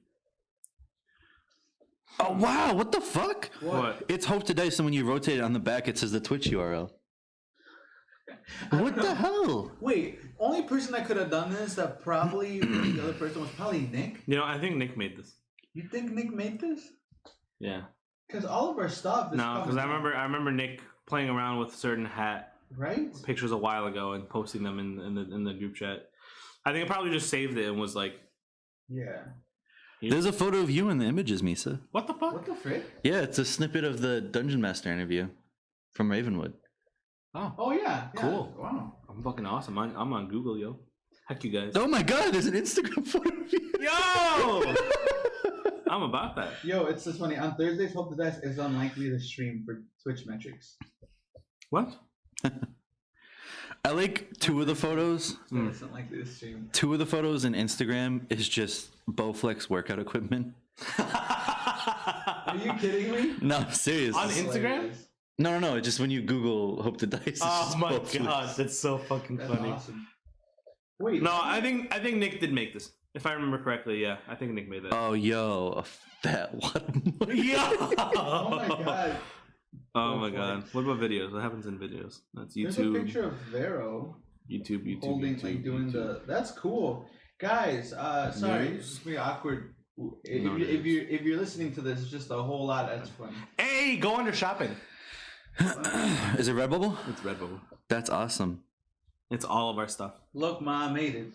Oh wow! What the fuck? What? It's Hope to Dice, and when you rotate it on the back, it says the Twitch URL. What the hell? Wait, only person that could have done this that probably the other person was probably Nick. You know, I think Nick made this. You think Nick made this? Yeah. Because all of our stuff is No, because I remember Nick playing around with certain hat right pictures a while ago and posting them in the group chat. I think I probably just saved it and was like, yeah. There's a photo of you in the images, Misa. "What the fuck?" What the frick? Yeah, it's a snippet of the Dungeon Master interview from Ravenwood. Oh yeah. Cool. Wow. I'm fucking awesome. I'm on Google, yo. Heck, you guys. Oh my god, there's an Instagram photo of you. Yo! I'm about that. Yo, it's just funny. On Thursdays, Hope the Dice is unlikely to stream for Twitch metrics. What? I like two of the photos. So it's unlikely to stream. Two of the photos in Instagram is just Bowflex workout equipment. Are you kidding me? No, I'm serious. On Instagram? Hilarious. No. Just when you Google Hope to Dice. It's Oh just my Bowflex. god, that's so fucking That's funny. awesome. Wait. No, I think Nick did make this. If I remember correctly, yeah, I think Nick made that. Oh, yo, a fat what? Yo! Oh my god. Oh my god. What about videos? What happens in videos? That's There's a YouTube. picture of Vero YouTube. holding, like, doing the. That's cool, guys. Sorry, News? it's just very awkward. If, No if you're listening to this, it's just a whole lot. That's funny. Hey, go under shopping. Is it Redbubble? It's Redbubble. That's awesome. It's all of our stuff. Look, Ma, I made it.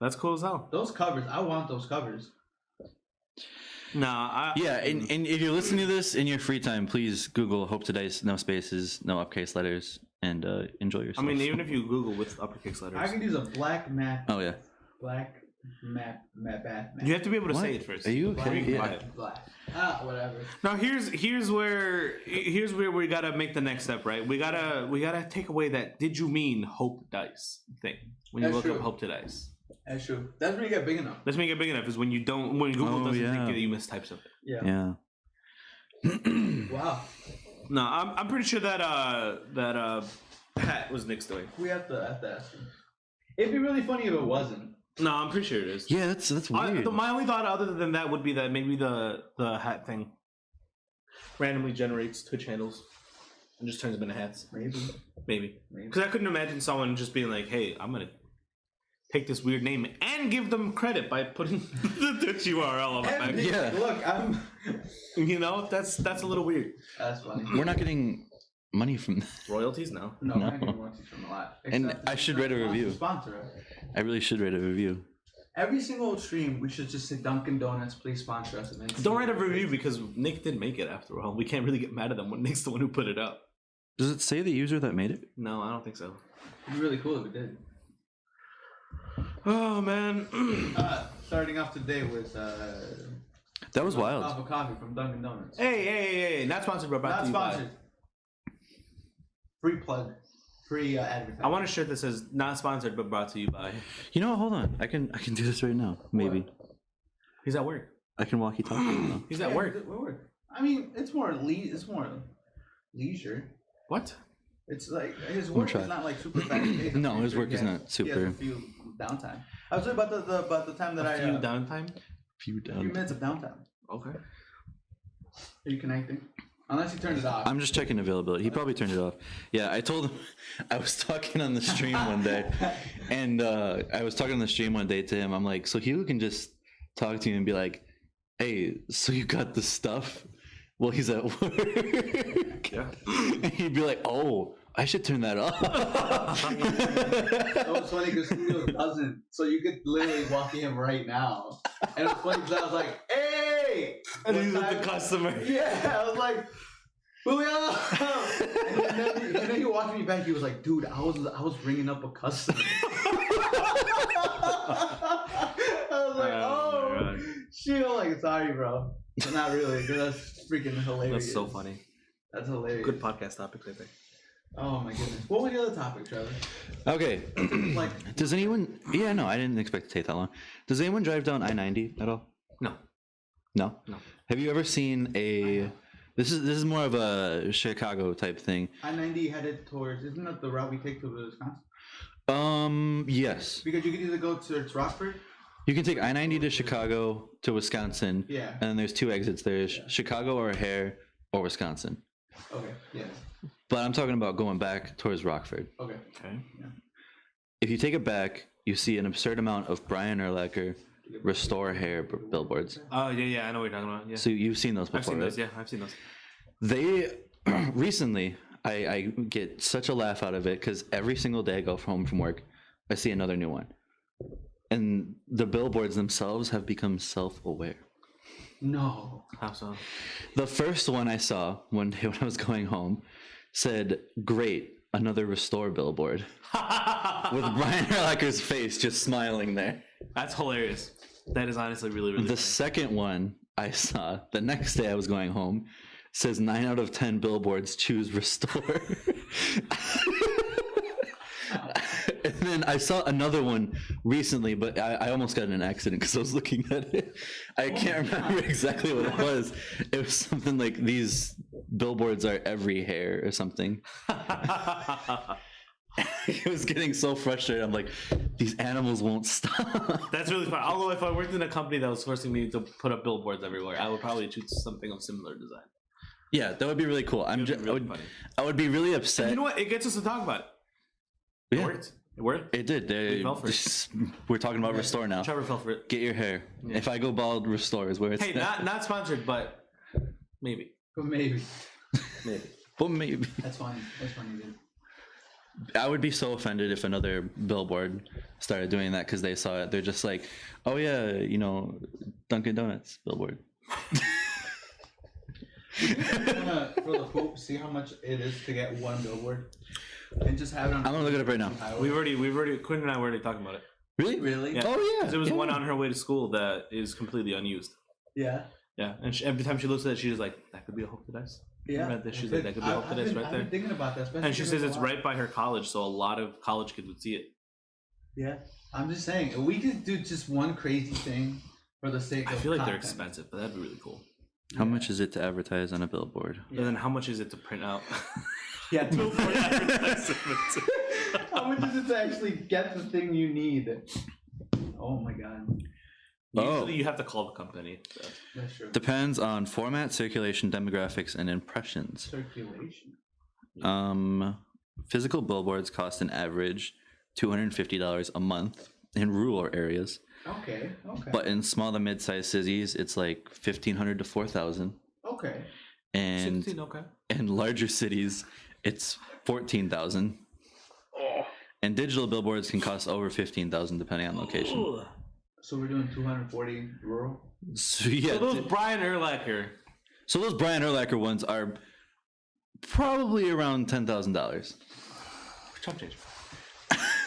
That's cool as hell. Those covers, I want those covers. Nah, Yeah, and if you're listening to this in your free time, please Google Hope to Dice, no spaces, no uppercase letters, and enjoy I yourself. mean, even if you Google with uppercase letters, I could use a black map. Oh, yeah. Black map. you have to be able to What? say it first. Are you Black, okay? Be Yeah. quiet. black. Whatever. Now here's where we gotta make the next step, right? We gotta take away that "did you mean Hope Dice" thing when you That's look true. up Hope to Dice. That's true. That's when you get big enough. Let's make it big enough. Is when Google Oh, doesn't yeah. think that you mistype something. Yeah. Yeah. Wow. No, I'm pretty sure that hat was Nick's doing. We have to ask him. It'd be really funny if it wasn't. No, I'm pretty sure it is. Yeah, that's weird. My only thought other than that would be that maybe the hat thing randomly generates Twitch handles and just turns them into hats. Maybe. Because I couldn't imagine someone just being like, "Hey, I'm gonna take this weird name and give them credit by putting the Twitch URL on the back." Yeah. Look, I'm. You know, that's a little weird. That's funny. We're not getting money from that. Royalties, no. No, No. I can watch it from a lot. And Except I should write a review. Sponsor us. I really should write a review. Every single stream, we should just say Dunkin' Donuts, please sponsor us. And then Don't write a review because Nick did make it after all. We can't really get mad at them when Nick's the one who put it up. Does it say the user that made it? No, I don't think so. It'd be really cool if we did. Oh man. Starting off today with That was wild. Cup of coffee from Dunkin' Donuts. Hey, not sponsored, but brought Not to you by. sponsored. Free plug. Free advertising. I want a shirt that says "not sponsored but brought to you by." You know what? Hold on. I can do this right now. Maybe. He's at work. I can walkie talkie now. He's at work. I mean, it's more leisure. What? It's like his work try. is not like super fast paced. No, his work is not He has super. a few downtime. I was talking about the time that A few I downtime. Few a few down. minutes of downtime. Okay. Are you connecting? Unless you turned it off. I'm just checking availability. He probably turned it off. Yeah, I told him I was talking on the stream one day, and I was talking on the stream one day to him. I'm like, so Hugo can just talk to you and be like, "Hey, so you got the stuff?" Well, he's at work. Yeah. And he'd be like, "Oh, I should turn that off." That was funny because Julio doesn't. So you could literally walk him right now. And it was funny because I was like, "Hey!" And One he's with the time- customer. Yeah, I was like, Julio! and then he walked me back. He was like, "Dude, I was ringing up a customer." I was like, Oh my "Oh, God. shit!" I'm like, "Sorry, bro." But not really, because that's freaking hilarious. That's so funny. That's hilarious. Good podcast topics, I think. Oh my goodness. What were the other topics, Trevor? Okay. Like, Does anyone? Yeah, no, I didn't expect to take that long. Does anyone drive down I-90 at all? No. No. No. Have you ever seen a? This is more of a Chicago type thing. I-90 headed towards, isn't that the route we take to Wisconsin? Yes. Because you could either go to Rockford. You can take I-90 to Chicago to Wisconsin. Yeah. And then there's two exits. There's Chicago or O'Hare or Wisconsin. Okay. Yeah. But I'm talking about going back towards Rockford. Okay. Okay. Yeah. If you take it back, you see an absurd amount of Brian Urlacher Restore Hair billboards. Oh, yeah, I know what you're talking about. Yeah. So you've seen those before, I've seen right? those, yeah, I've seen those. They recently, I get such a laugh out of it because every single day I go home from work, I see another new one. And the billboards themselves have become self-aware. No. How so? The first one I saw one day when I was going home said, "Great, another Restore billboard." With Brian Urlacher's face just smiling there. That's hilarious. That is honestly really, really The funny. second one I saw the next day I was going home says 9 out of 10 billboards choose Restore. And then I saw another one recently, but I almost got in an accident because I was looking at it. I can't remember exactly what it was. It was something like these billboards are every hair or something. I was getting so frustrated. I'm like, these animals won't stop. That's really fun. Although if I worked in a company that was forcing me to put up billboards everywhere, I would probably choose something of similar design. Yeah, that would be really cool. It would be really funny. I would be really upset. You know what? It gets us to talk about it. It Yeah. worked. It worked. It did. fell for it. We're talking about Restore now. Trevor fell for it. Get your hair. If I go bald, Restore is where it's Hey, not sponsored, but maybe. But maybe. Maybe. But maybe. That's funny. That's funny, dude. I would be so offended if another billboard started doing that because they saw it. They're just like, oh yeah, you know, Dunkin' Donuts billboard. For the hoop, see how much it is to get one billboard, and just have it on. I'm gonna look it up right now. We've already, Quinn and I were already talking about it. Really? Really? Yeah. Oh yeah. There was yeah. one on her way to school that is completely unused. Yeah. Yeah, and every time she looks at it, she's just like, "That could be a Hope to Dice." Yeah. Read this, she's like, "That could be a Hope to Dice right I've there." been thinking about that. especially And she because says a it's lot- right by her college, so a lot of college kids would see it. Yeah. I'm just saying, if we could do just one crazy thing for the sake I of feel like they're content. expensive, but that'd be really cool. How much is it to advertise on a billboard? And then how much is it to print out? Yeah. Billboard advertisements. How much is it to actually get the thing you need? Oh my god. Usually you have to call the company. So. That's true. Depends on format, circulation, demographics, and impressions. Circulation. Physical billboards cost an average $250 a month in rural areas, Okay. Okay. but in small to mid-sized cities, it's like $1,500 to $4,000, Okay. and 16, okay. in larger cities, it's $14,000. And digital billboards can cost over $15,000 depending on location. Ooh. So we're doing 240 rural. So yeah, So those Brian Urlacher. so those Brian Urlacher ones are probably around $10,000. Chump change.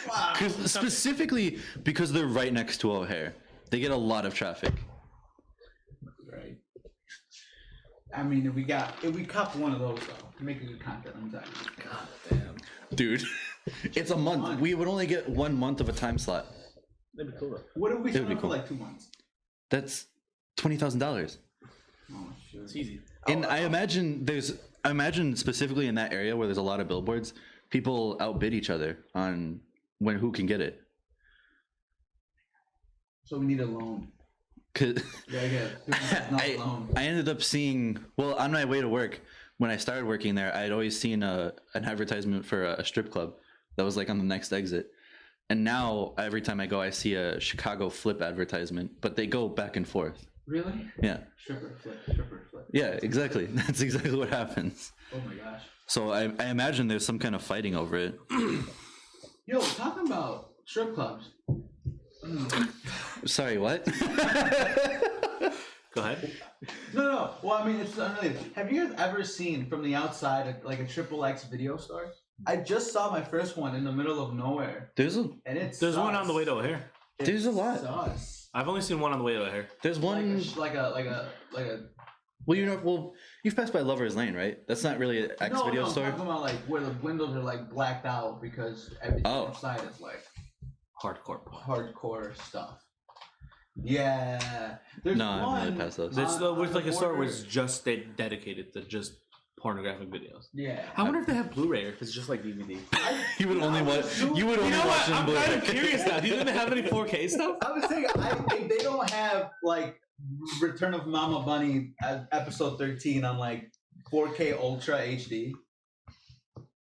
Wow. Specifically because they're right next to O'Hare, they get a lot of traffic. Right. I mean, if we cop one of those though, make a good content on that. God damn. Dude, it's a month. We would only get 1 month of a time slot. That'd be cool though. What if we It would shut be up for cool. like 2 months? That's $20,000. Oh shit. It's easy. And I imagine specifically in that area where there's a lot of billboards, people outbid each other on who can get it. So we need a loan. 'Cause Yeah, not a loan. I ended up seeing, well, on my way to work, when I started working there, I'd always seen an advertisement for a strip club that was like on the next exit. And now every time I go, I see a Chicago Flip advertisement, but they go back and forth. Really? Yeah. Stripper flip. Yeah, exactly. That's exactly what happens. Oh my gosh. So I imagine there's some kind of fighting over it. Yo, talking about strip clubs. Sorry, what? Go ahead. No. Well, I mean, it's unrelated. Have you guys ever seen from the outside like a Triple X video store? I just saw my first one in the middle of nowhere, There's and it's There's one on the way to O'Hare. There's a lot. Sus. I've only seen one on the way to O'Hare. There's one. Like a Well, you've passed by Lover's Lane, right? That's not really an X video I'm store. talking about like where the windows are like blacked out because everything inside is like hardcore stuff. Yeah, there's No, I one. haven't really passed those. There's on like the a store border. was just dedicated to just pornographic videos. Yeah, I wonder if they have Blu-ray or if it's just like DVD. You would only watch. You would only You know watch what? it in I'm Blu-ray. kind of curious now. Do you think they have any 4K stuff? I was thinking if they don't have like Return of Mama Bunny episode 13 on like 4K Ultra HD.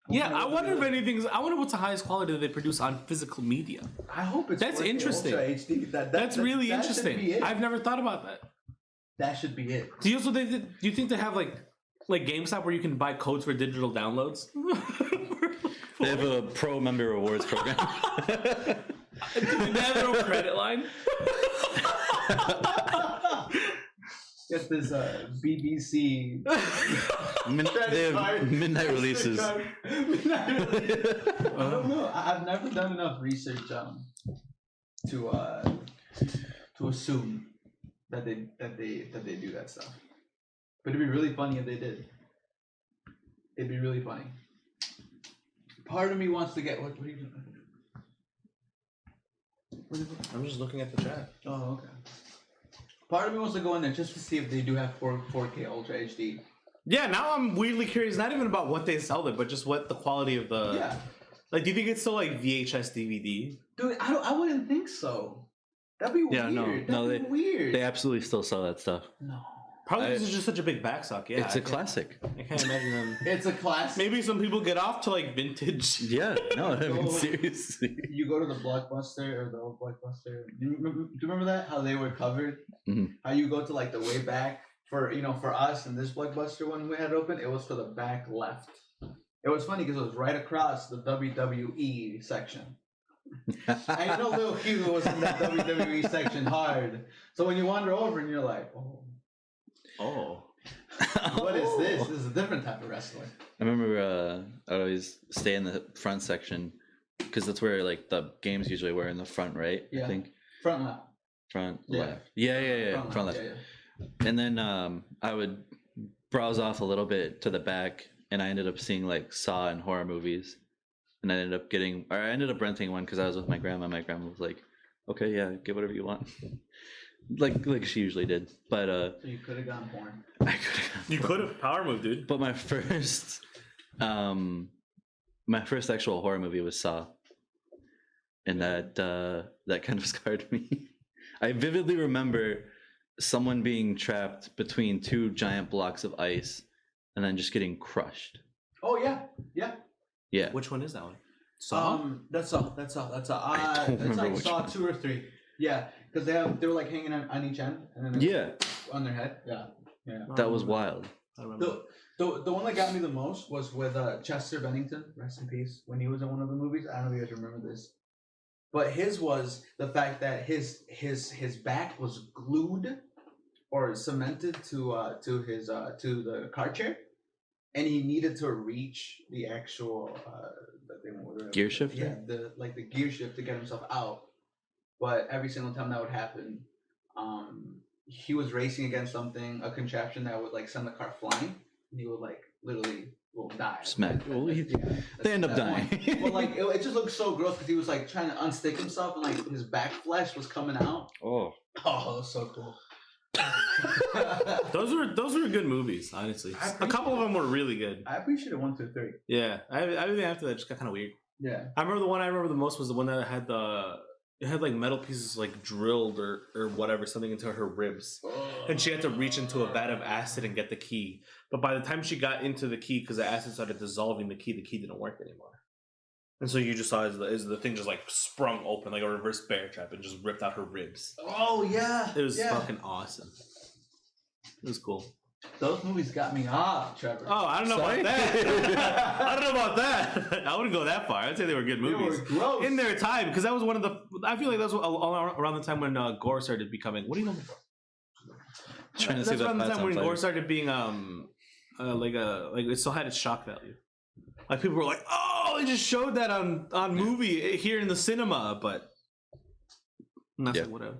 Yeah, I wonder if anything's. I wonder what's the highest quality that they produce on physical media. I hope it's That's 4K interesting. Ultra HD. That's really that should be interesting. it. I've never thought about that. That should be it. Do you also think do you think they have like GameStop where you can buy codes for digital downloads? They have a pro member rewards program. Do they have their own credit line? Get this BBC. They have midnight releases. Midnight release. I don't know. I've never done enough research to assume that they do that stuff. But it'd be really funny if they did. It'd be really funny. Part of me wants to get what are you doing? What is it? I'm just looking at the chat. Oh, okay. Part of me wants to go in there just to see if they do have 4K Ultra HD. Yeah, now I'm weirdly curious. Not even about what they sell there, but just what the quality of the. Yeah. Like, do you think it's still like VHS DVD? Dude, I wouldn't think so. That'd be Yeah, weird. no, That'd be weird. They absolutely still sell that stuff. No. Probably because it's just such a big backstock. Yeah, It's a classic. I can't imagine them. It's a classic. Maybe some people get off to like vintage. Yeah, no, I mean Oh. seriously. You go to the Blockbuster or the old Blockbuster. Do you remember that? How they were covered? Mhm. How you go to like the way back for for us and this Blockbuster when we had open, it was for the back left. It was funny because it was right across the WWE section. I know Lil Hugh was in that WWE section hard. So when you wander over and you're like, oh, what is this? This is a different type of wrestling. I remember I always stay in the front section because that's where like the games usually were in the front, right? Yeah. I think Front left. front Yeah. left. Yeah. Front left. Yeah. And then I would browse off a little bit to the back, and I ended up seeing like Saw and horror movies, and I ended up renting one because I was with my grandma. My grandma was like, "Okay, yeah, get whatever you want," like she usually did. But So you could have gone porn. I could. You could have power move, dude. But my first actual horror movie was Saw, and that kind of scarred me. I vividly remember someone being trapped between two giant blocks of ice, and then just getting crushed. Oh yeah. Yeah, Which one is that one? Saw. That's all. I don't That's remember like which Saw one. 2 or 3. Yeah, because they were like hanging on each end and then yeah, on their head. Yeah. that was wild. I don't remember. The one that got me the most was with Chester Bennington, rest in peace, when he was in one of the movies. I don't know if you guys remember this, but his was the fact that his back was glued or cemented to the car chair, and he needed to reach the actual Gear shifter? Yeah, the gear shift to get himself out. But every single time that would happen, he was racing against something, a contraption that would like send the car flying, and he would like literally die. Smack. Well, they end up dying. Well, like it just looked so gross because he was like trying to unstick himself, and like his back flesh was coming out. Oh, Oh, it was so cool. Those were good movies, honestly. A couple of them were really good. I appreciated 1, 2, 3. Yeah, everything after that just got kind of weird. Yeah. I remember the one I remember the most was the one that had it had like metal pieces like drilled or whatever, something into her ribs. And she had to reach into a vat of acid and get the key. But by the time she got into the key, because the acid started dissolving the key didn't work anymore. And so you just saw as the thing just like sprung open like a reverse bear trap and just ripped out her ribs. Oh yeah. It was fucking awesome. It was cool. Those movies got me off, Trevor. Oh, I don't know Sorry? about that. I don't know about that. I wouldn't go that far. I'd say they were good They movies. were gross. In their time, because that was one of the. I feel like that was all around the time when gore started becoming. What do you know? trying to see That's that around the fats time on when fire. gore started being like it still had its shock value. Like people were like, oh, they just showed that on movie here in the cinema, but. And that's Yeah. like, whatever.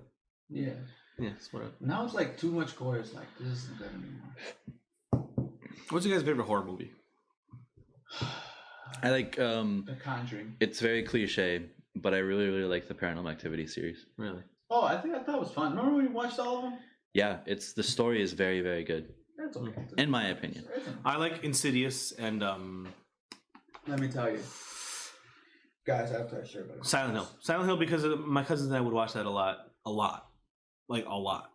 Yeah. Yeah, it's whatever. Now it's like too much gore. It's like this isn't good anymore. What's your guys' favorite horror movie? I like The Conjuring. it's very cliche, but I really like the Paranormal Activity series. Really? Oh, I thought it was fun. Remember when we watched all of them? Yeah, the story is very, very good, That's okay. in my opinion. I like Insidious and Let me tell you, guys. I have to share about it. Silent Hill. Silent Hill because my cousins and I would watch that a lot, like a lot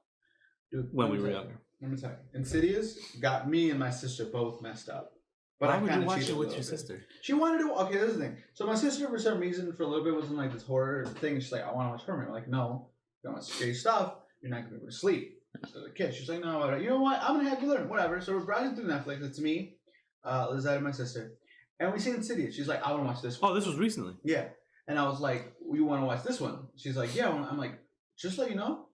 Dude, when let we me were tell you. younger. Let me tell you, Insidious got me and my sister both messed up. But Why I would you kinda watch cheated it a with little your bit. sister? She wanted to. Okay, this is the thing. So my sister, for some reason, for a little bit, was in like this horror thing. She's like, I want to watch horror. I'm like, no, you don't want scary stuff. You're not gonna be able to sleep. So the kid, she's like, no, you know what? I'm gonna have you learn. Whatever. So we're browsing through Netflix. It's me, Lizette, and my sister, and we see Insidious. She's like, I want to watch this one. Oh, this was recently. Yeah. And I was like, you want to watch this one? She's like, yeah. I'm like, just let you know,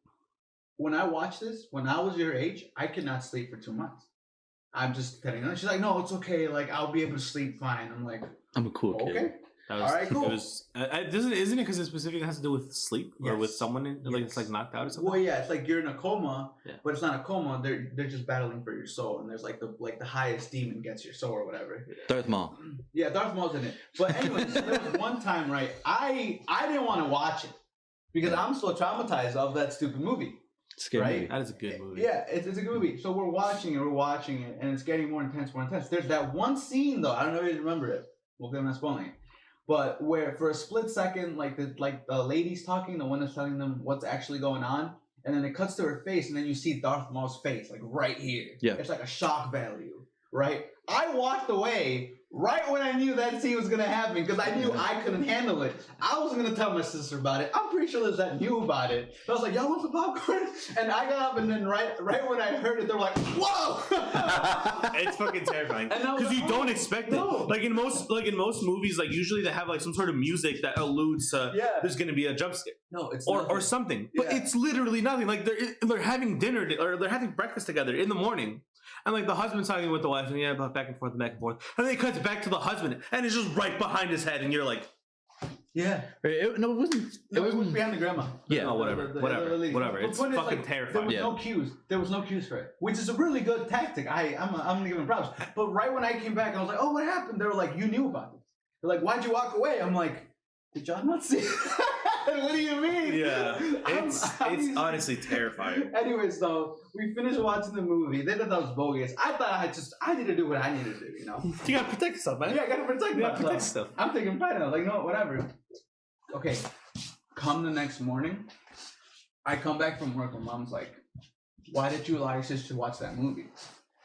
when I watched this, when I was your age, I could not sleep for 2 months. I'm just telling you. She's like, no, it's okay. Like, I'll be able to sleep fine. I'm like, I'm a cool kid. okay. That was, All right, cool. It was. Isn't it because it specifically has to do with sleep or with Yes. someone like it's Yes. like knocked out or something? Well, yeah, it's like you're in a coma, Yeah. but it's not a coma. They're just battling for your soul, and there's like the highest demon gets your soul or whatever. Darth Maul. Yeah, Darth Maul's in it. But anyways, so there was one time, right? I didn't want to watch it because I'm so traumatized of that stupid movie. Scary Right? movie. That is a good movie. Yeah, it's a good movie. So we're watching it, and it's getting more intense, more intense. There's that one scene though. I don't know if you remember it. Well, I'm not spoiling it. But where for a split second, like the lady's talking, the one that's telling them what's actually going on, and then it cuts to her face, and then you see Darth Maul's face, like right here. Yeah. It's like a shock value, right? I walked away right when I knew that scene was gonna happen because I knew I couldn't handle it. I wasn't gonna tell my sister about it. I'm pretty sure Lizette knew about it. I was like, y'all want some popcorn? And I got up, and then right when I heard it, they were like, whoa! It's fucking terrifying And I was because you like, don't oh, expect no. it. Like in most movies, like usually they have like some sort of music that alludes to Yeah. there's gonna be a jump scare No, it's or nothing. something, but Yeah. it's literally nothing. Like they're having dinner or they're having breakfast together in the morning. And like the husband's talking with the wife, and yeah, back and forth, and then it cuts back to the husband, and it's just right behind his head, and you're like, Yeah. It wasn't. No, it was behind the grandma. Yeah. oh, whatever. lady. Whatever. But It's point is, fucking like, terrifying. There was Yeah. no cues. There was no cues for it, which is a really good tactic. I'm gonna give him props. But right when I came back, I was like, oh, what happened? They were like, you knew about this. They're like, why'd you walk away? I'm like, did y'all not see it? What do you mean? Yeah, it's I'm- honestly terrifying. Anyways, though, we finished watching the movie. They thought that was bogus. I thought I need to do what I need to do, you know? You gotta protect yourself, man. Yeah, I gotta protect You gotta protect myself. stuff. I'm thinking fine now. Like, no, whatever. Okay, come the next morning, I come back from work and mom's like, why did you allow your sister to watch that movie?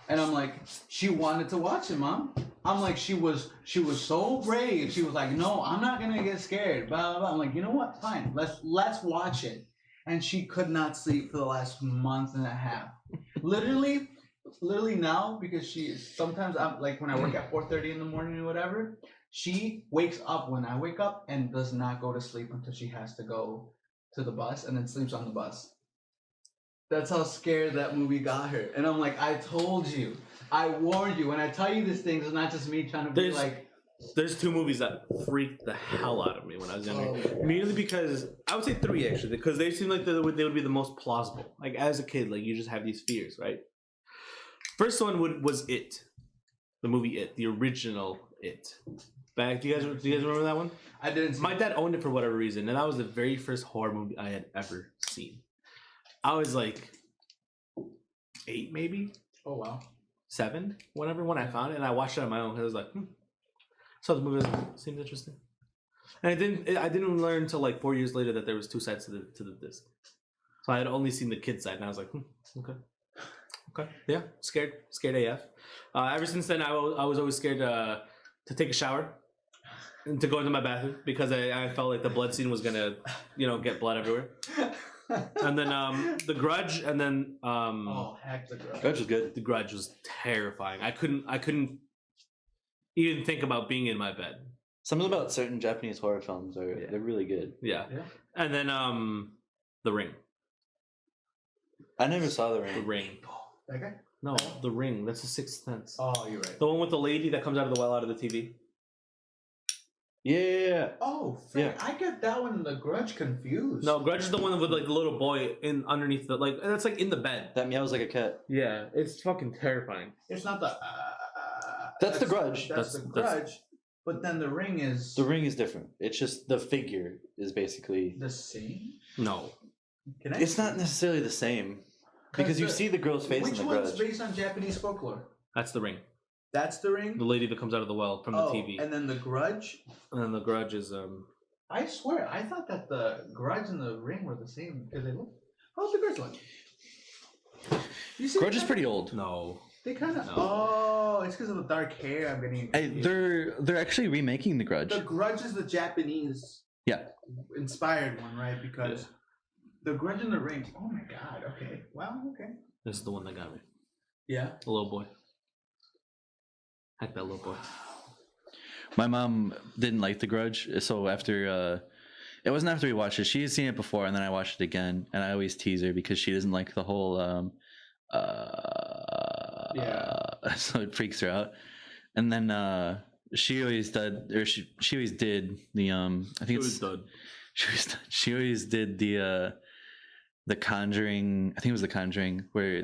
And I'm like, she wanted to watch it, Mom. I'm like, she was so brave. She was like, no, I'm not gonna get scared. Blah blah blah. I'm like, you know what? Fine, let's watch it. And she could not sleep for the last month and a half. Literally now, because sometimes I'm like when I work at 4:30 in the morning or whatever, she wakes up when I wake up and does not go to sleep until she has to go to the bus and then sleeps on the bus. That's how scared that movie got her. And I'm like, I told you. I warned you. When I tell you these things, it's not just me trying to be like... There's two movies that freaked the hell out of me when I was younger. Mainly because, I would say three actually, because they seem like they would be the most plausible. Like as a kid, like you just have these fears, right? First one was It. The movie It. The original It. Back, do you guys remember that one? I didn't see My dad owned it for whatever reason, and that was the very first horror movie I had ever seen. I was like 8 maybe, Oh, wow. 7, whenever when I found it, and I watched it on my own. I was like, So the movie seemed interesting, and I didn't learn until like 4 years later that there was two sides to the disc. So I had only seen the kid side, and I was like, okay, yeah, scared AF. Ever since then, I was always scared to take a shower and to go into my bathroom because I felt like the blood scene was gonna, get blood everywhere. And then The Grudge, and then Oh, heck, The Grudge. Grudge was good. The Grudge was terrifying. I couldn't even think about being in my bed. Something about certain Japanese horror films they're really good. Yeah. Yeah. And then The Ring. I never saw The The Ring. Ring. That guy? No, The Ring. That's The Sixth Sense. Oh, you're right. The one with the lady that comes out of the well out of the TV. Yeah. Oh, fair. I get that one and The Grudge confused. No, Grudge is the one with like the little boy in underneath the like. That's like in the bed. That meows like a cat. Yeah, it's fucking terrifying. It's not the. That's The Grudge. That's The Grudge. But then The Ring is. The Ring is different. It's just the figure is basically the same. No, it's not necessarily the same because you see the girl's face in The Grudge. Which one's based on Japanese folklore? that's The Ring. That's The Ring. The lady that comes out of the well from the TV. And then The Grudge. And then The Grudge is I swear, I thought that The Grudge and The Ring were the same because they look. How's The Grudge look? You see Grudge is pretty old. No. They kind of. No. Oh, it's because of the dark hair. I'm getting. They're actually remaking The Grudge. The Grudge is the Japanese. Yeah. Inspired one, right? Because The Grudge and The Ring. Oh my God. Okay. Wow. Okay. This is the one that got me. Yeah. The little boy. Heck, that little boy. My mom didn't like The Grudge, so after it wasn't after we watched it. She had seen it before, and then I watched it again, and I always tease her because she doesn't like the whole so it freaks her out. And then she always did, or she always did the I think it's done. She always did the Conjuring. I think it was the Conjuring where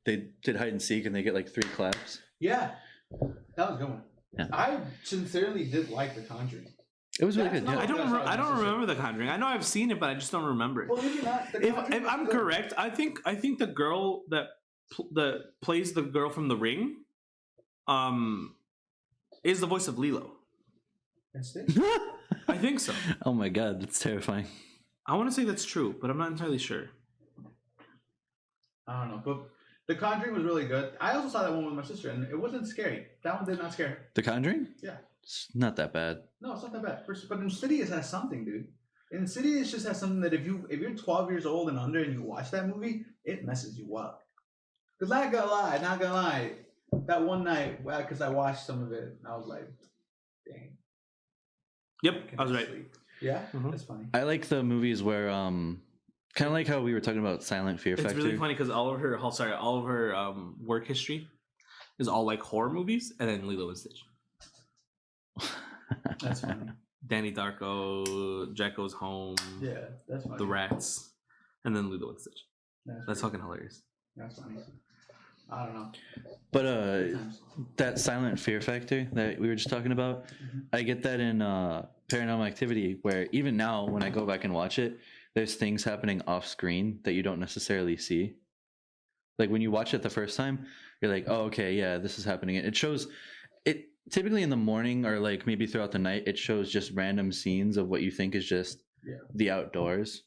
they did hide and seek, and they get like 3 claps. Yeah. That was a good one. Yeah. I sincerely did like The Conjuring. It was really good. Not- Yeah. I don't remember The Conjuring. I know I've seen it, but I just don't remember it. Well, maybe not. The If Conjuring I'm was good. correct, I think the girl that plays the girl from The Ring, is the voice of Lilo. That's it. I think so. Oh my god, that's terrifying. I want to say that's true, but I'm not entirely sure. I don't know, but The Conjuring was really good. I also saw that one with my sister, and it wasn't scary. That one did not scare her. The Conjuring? Yeah. It's not that bad. No, it's not that bad. But Insidious has something, dude. Insidious just has something that if you're 12 years old and under and you watch that movie, it messes you up. Cause not gonna lie, that one night, because I watched some of it, I was like, dang. Yep, I was right. Sleep. Yeah, Mhm. that's funny. I like the movies where kind of like how we were talking about Silent Fear Factor. It's really funny because all of her work history is all like horror movies, and then Lilo and Stitch. That's funny. Danny Darko, Jack Goes Home, Yeah, that's funny. The Rats, and then Lilo and Stitch. That's pretty- fucking hilarious. That's funny. I don't know. But Good times. that Silent Fear Factor that we were just talking about, I get that in Paranormal Activity, where even now when I go back and watch it, there's things happening off screen that you don't necessarily see. Like when you watch it the first time, you're like, oh, okay, yeah, this is happening. It shows it typically in the morning or like maybe throughout the night, it shows just random scenes of what you think is just the outdoors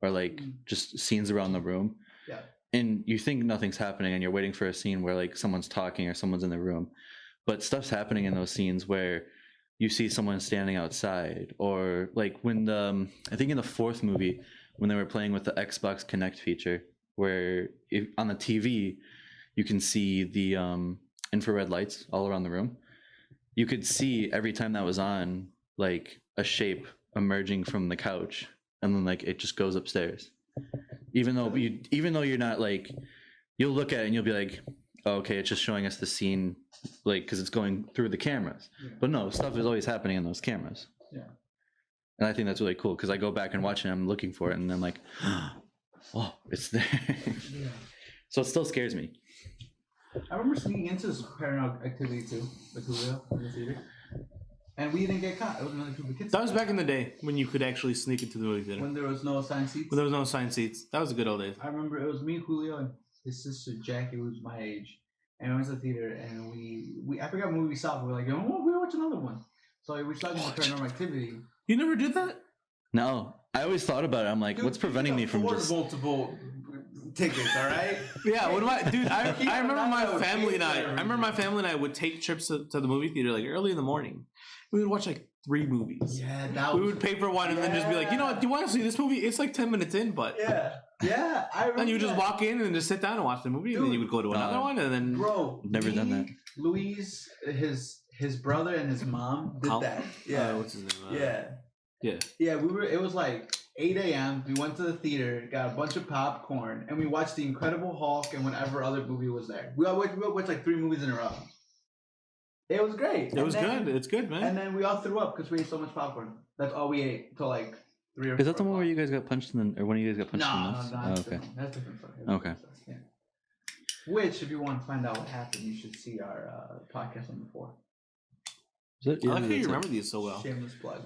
or like just scenes around the room. Yeah. And you think nothing's happening and you're waiting for a scene where like someone's talking or someone's in the room. But stuff's happening in those scenes where you see someone standing outside, or like when I think in the 4th movie when they were playing with the Xbox Connect feature, where on the TV you can see the infrared lights all around the room. You could see every time that was on, like a shape emerging from the couch, and then like it just goes upstairs. Even though you're not like, you'll look at it and you'll be like, oh, okay, it's just showing us the scene, like because it's going through the cameras. Yeah. But no, stuff is always happening in those cameras. Yeah. And I think that's really cool because I go back and watch it and I'm looking for it and I'm like, oh, it's there. Yeah. So it still scares me. I remember sneaking into this Paranormal Activity too, with Julio in the theater, and we didn't get caught. It was another group of kids. That was back in the day when you could actually sneak into the movie theater. when there was no assigned seats. When there was no assigned seats. That was the good old days. I remember it was me, Julio, and his sister Jackie, who was my age, and we went to the theater, and we I forgot what movie we saw. But we were like, oh, we'll watch another one. So we started into Paranormal Activity. You never did that? No, I always thought about it. I'm like, Dude, what's preventing me from just? multiple tickets? All right. Yeah, what am I, dude? I remember my Keep family and it I remember my family and I would take trips to the movie theater like early in the morning. We would watch like 3 movies. Yeah, that We was. would pay for one and then just be like, you know what? Do you want to see this movie? It's like 10 minutes in, but Yeah. I remember. then you would just that. walk in and just sit down and watch the movie, and then you would go to another one, and then Bro, Never done that. Louise, his brother and his mom did that. Yeah. what's his name? Yeah. Yeah. We were. It was like 8 a.m. We went to the theater, got a bunch of popcorn, and we watched The Incredible Hulk and whatever other movie was there. We watched like 3 movies in a row. It was great. It was good. It's good, man. And then we all threw up because we ate so much popcorn. That's all we ate till like 3 or 4 Is that the one where you guys got punched in the, or one of you guys got punched in the No, nose? no, Oh, that's okay. different. That's different stuff. Okay. Different stuff, yeah. Which, if you want to find out what happened, you should see our podcast number 4. Is that, I like how you that's it. remember these so well. Shameless plug.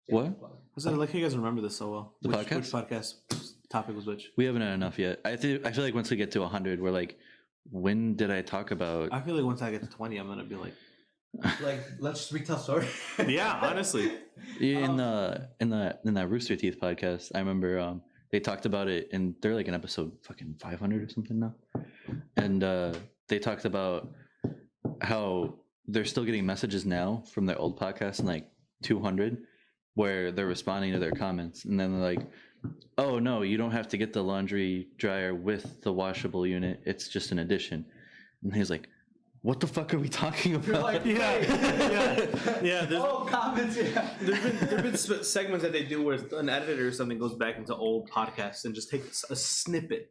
What? Plug. I like how you guys remember this so well. The Which podcast? podcast topic was which? We haven't had enough yet. I feel like once we get to 100, we're like, when did I talk about? I feel like once I get to 20, I'm gonna be like, Like, let's just retell story. yeah, honestly. In that Rooster Teeth podcast, I remember they talked about it, and they're like in episode fucking 500 or something now, and they talked about how they're still getting messages now from their old podcast in like 200, where they're responding to their comments, and then they're like, "Oh no, you don't have to get the laundry dryer with the washable unit; it's just an addition." And he's like, "What the fuck are we talking about?" You're like, Yeah. oh, comments, yeah. There've been segments that they do where an editor or something goes back into old podcasts and just takes a snippet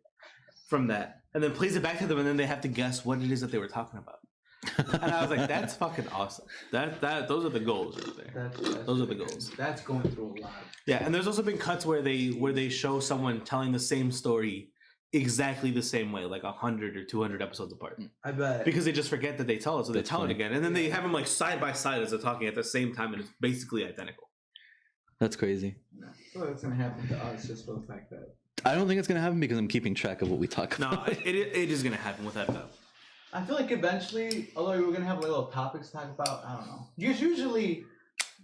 from that and then plays it back to them, and then they have to guess what it is that they were talking about. And I was like, that's fucking awesome. Those are the goals right there. Those are the goals. That's going through a lot. Yeah, and there's also been cuts where they show someone telling the same story exactly the same way, like 100 or 200 episodes apart. I bet. Because they just forget that they tell it, so they That's tell funny. it again, and then they have them like side by side as they're talking at the same time, and it's basically identical. That's crazy. Well, it's going to happen to us just for the fact that. I don't think it's gonna happen because I'm keeping track of what we talk No, about. it is gonna happen without a doubt. I feel like eventually, although we're going to have like little topics to talk about, I don't know. Usually,